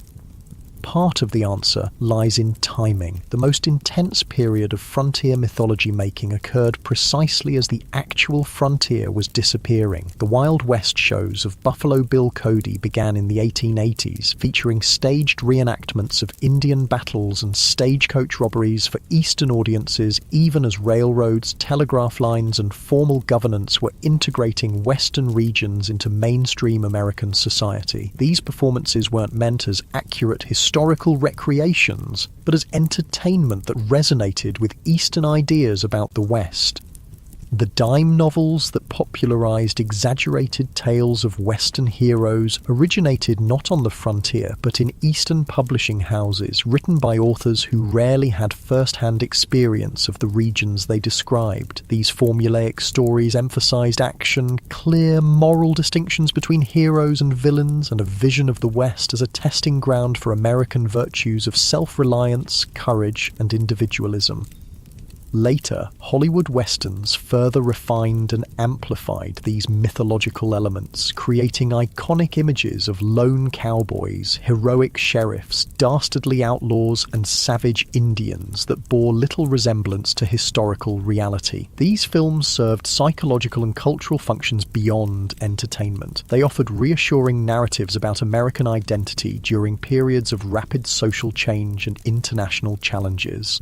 Part of the answer lies in timing. The most intense period of frontier mythology making occurred precisely as the actual frontier was disappearing. The Wild West shows of Buffalo Bill Cody began in the 1880s, featuring staged reenactments of Indian battles and stagecoach robberies for Eastern audiences, even as railroads, telegraph lines, and formal governance were integrating Western regions into mainstream American society. These performances weren't meant as accurate historical recreations, but as entertainment that resonated with Eastern ideas about the West. The dime novels that popularized exaggerated tales of Western heroes originated not on the frontier, but in Eastern publishing houses, written by authors who rarely had first-hand experience of the regions they described. These formulaic stories emphasized action, clear moral distinctions between heroes and villains, and a vision of the West as a testing ground for American virtues of self-reliance, courage, and individualism. Later, Hollywood westerns further refined and amplified these mythological elements, creating iconic images of lone cowboys, heroic sheriffs, dastardly outlaws, and savage Indians that bore little resemblance to historical reality. These films served psychological and cultural functions beyond entertainment. They offered reassuring narratives about American identity during periods of rapid social change and international challenges.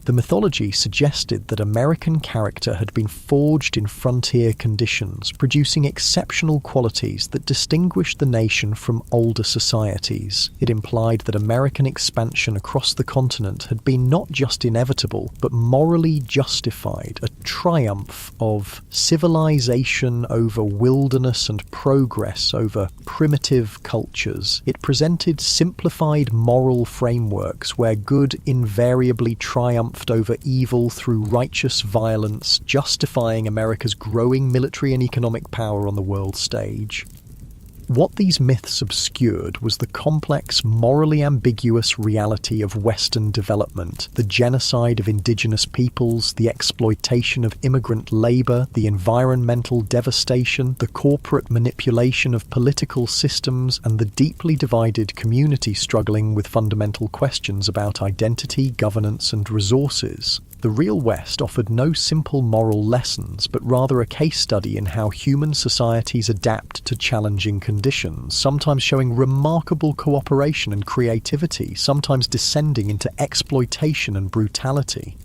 The mythology suggested that American character had been forged in frontier conditions, producing exceptional qualities that distinguished the nation from older societies. It implied that American expansion across the continent had been not just inevitable, but morally justified, a triumph of civilization over wilderness and progress over primitive cultures. It presented simplified moral frameworks where good invariably triumphed over evil through righteous violence, justifying America's growing military and economic power on the world stage. What these myths obscured was the complex, morally ambiguous reality of Western development, the genocide of indigenous peoples, the exploitation of immigrant labor, the environmental devastation, the corporate manipulation of political systems, and the deeply divided community struggling with fundamental questions about identity, governance, and resources. The real West offered no simple moral lessons, but rather a case study in how human societies adapt to challenging conditions, sometimes showing remarkable cooperation and creativity, sometimes descending into exploitation and brutality.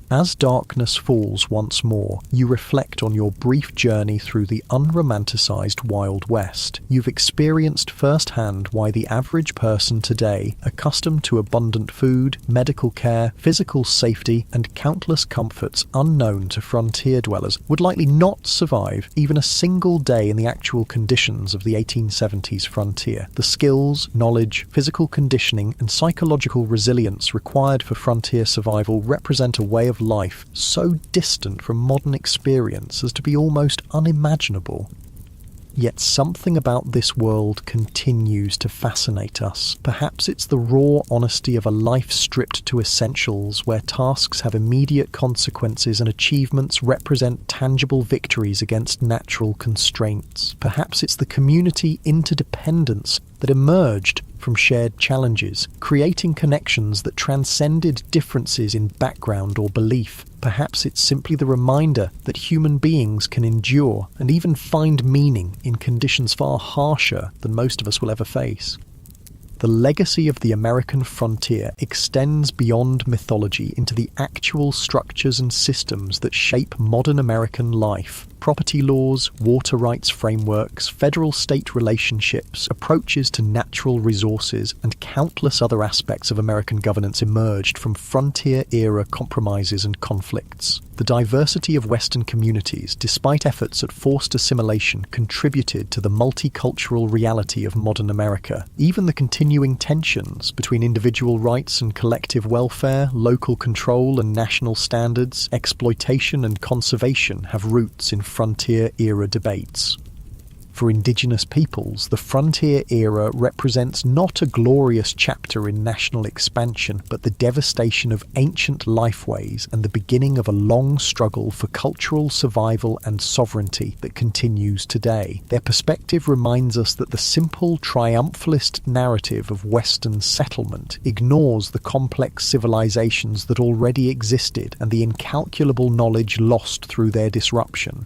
As darkness falls once more, you reflect on your brief journey through the unromanticized Wild West. You've experienced firsthand why the average person today, accustomed to abundant food, medical care, physical safety, and countless comforts unknown to frontier dwellers, would likely not survive even a single day in the actual conditions of the 1870s frontier. The skills, knowledge, physical conditioning, and psychological resilience required for frontier survival represent a way of life so distant from modern experience as to be almost unimaginable. Yet something about this world continues to fascinate us. Perhaps it's the raw honesty of a life stripped to essentials, where tasks have immediate consequences and achievements represent tangible victories against natural constraints. Perhaps it's the community interdependence that emerged from shared challenges, creating connections that transcended differences in background or belief. Perhaps it's simply the reminder that human beings can endure and even find meaning in conditions far harsher than most of us will ever face. The legacy of the American frontier extends beyond mythology into the actual structures and systems that shape modern American life. Property laws, water rights frameworks, federal-state relationships, approaches to natural resources, and countless other aspects of American governance emerged from frontier-era compromises and conflicts. The diversity of Western communities, despite efforts at forced assimilation, contributed to the multicultural reality of modern America. Even the continuing tensions between individual rights and collective welfare, local control and national standards, exploitation and conservation have roots in frontier-era debates. For indigenous peoples, the frontier era represents not a glorious chapter in national expansion, but the devastation of ancient lifeways and the beginning of a long struggle for cultural survival and sovereignty that continues today. Their perspective reminds us that the simple triumphalist narrative of Western settlement ignores the complex civilizations that already existed and the incalculable knowledge lost through their disruption.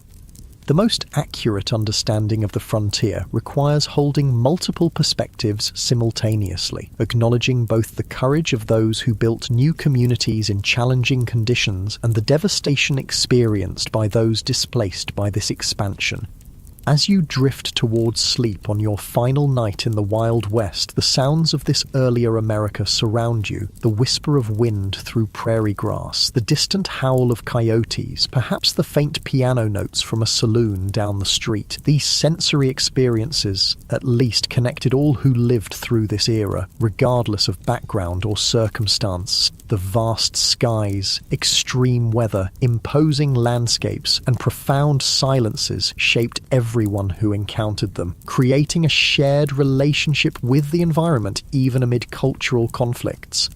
The most accurate understanding of the frontier requires holding multiple perspectives simultaneously, acknowledging both the courage of those who built new communities in challenging conditions and the devastation experienced by those displaced by this expansion. As you drift towards sleep on your final night in the Wild West, the sounds of this earlier America surround you, the whisper of wind through prairie grass, the distant howl of coyotes, perhaps the faint piano notes from a saloon down the street. These sensory experiences at least connected all who lived through this era, regardless of background or circumstance. The vast skies, extreme weather, imposing landscapes, and profound silences shaped everyone who encountered them, creating a shared relationship with the environment even amid cultural conflicts.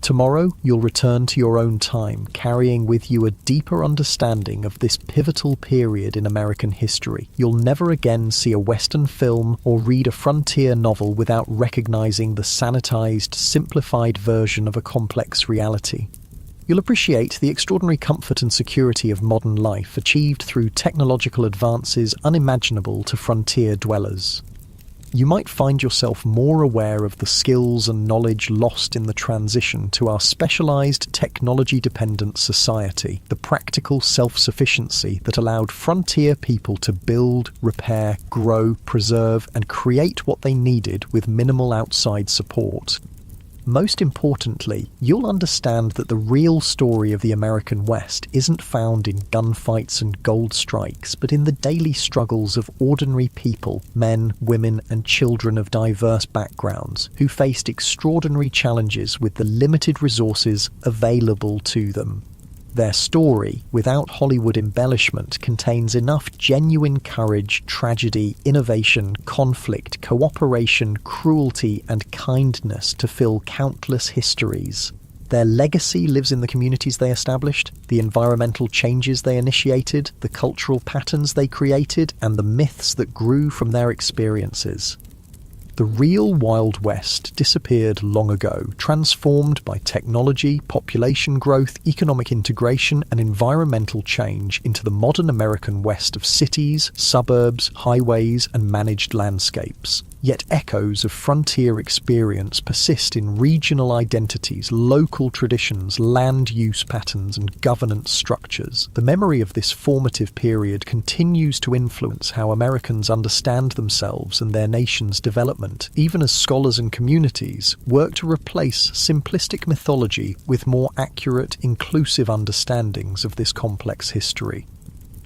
Tomorrow, you'll return to your own time, carrying with you a deeper understanding of this pivotal period in American history. You'll never again see a Western film or read a frontier novel without recognizing the sanitized, simplified version of a complex reality. You'll appreciate the extraordinary comfort and security of modern life, achieved through technological advances unimaginable to frontier dwellers. You might find yourself more aware of the skills and knowledge lost in the transition to our specialized, technology-dependent society, the practical self-sufficiency that allowed frontier people to build, repair, grow, preserve, and create what they needed with minimal outside support. Most importantly, you'll understand that the real story of the American West isn't found in gunfights and gold strikes, but in the daily struggles of ordinary people, men, women, and children of diverse backgrounds, who faced extraordinary challenges with the limited resources available to them. Their story, without Hollywood embellishment, contains enough genuine courage, tragedy, innovation, conflict, cooperation, cruelty, and kindness to fill countless histories. Their legacy lives in the communities they established, the environmental changes they initiated, the cultural patterns they created, and the myths that grew from their experiences. The real Wild West disappeared long ago, transformed by technology, population growth, economic integration, and environmental change into the modern American West of cities, suburbs, highways, and managed landscapes. Yet echoes of frontier experience persist in regional identities, local traditions, land use patterns, and governance structures. The memory of this formative period continues to influence how Americans understand themselves and their nation's development, even as scholars and communities work to replace simplistic mythology with more accurate, inclusive understandings of this complex history.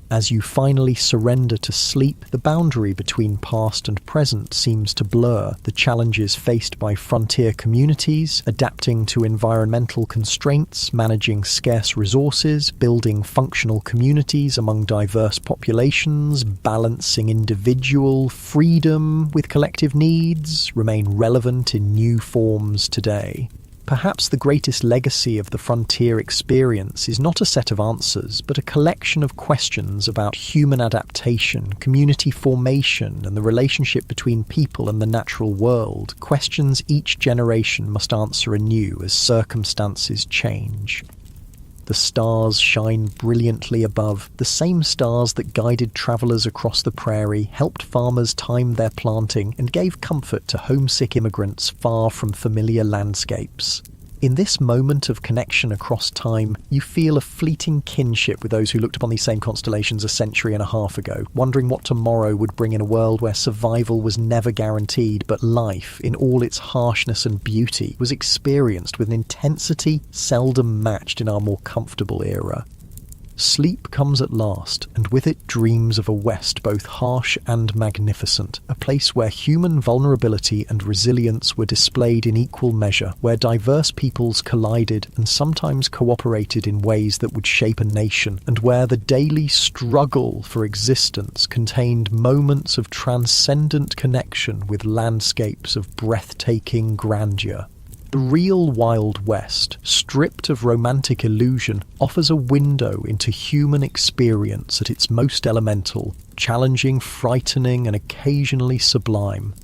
As you finally surrender to sleep, the boundary between past and present seems to blur. The challenges faced by frontier communities, adapting to environmental constraints, managing scarce resources, building functional communities among diverse populations, balancing individual freedom with collective needs, remain relevant in new forms today. Perhaps the greatest legacy of the frontier experience is not a set of answers, but a collection of questions about human adaptation, community formation, and the relationship between people and the natural world, questions each generation must answer anew as circumstances change. The stars shine brilliantly above, the same stars that guided travellers across the prairie, helped farmers time their planting, and gave comfort to homesick immigrants far from familiar landscapes. In this moment of connection across time, you feel a fleeting kinship with those who looked upon these same constellations a century and a half ago, wondering what tomorrow would bring in a world where survival was never guaranteed, but life, in all its harshness and beauty, was experienced with an intensity seldom matched in our more comfortable era. Sleep comes at last, and with it dreams of a West both harsh and magnificent, a place where human vulnerability and resilience were displayed in equal measure, where diverse peoples collided and sometimes cooperated in ways that would shape a nation, and where the daily struggle for existence contained moments of transcendent connection with landscapes of breathtaking grandeur. The real Wild West, stripped of romantic illusion, offers a window into human experience at its most elemental, challenging, frightening, and occasionally sublime.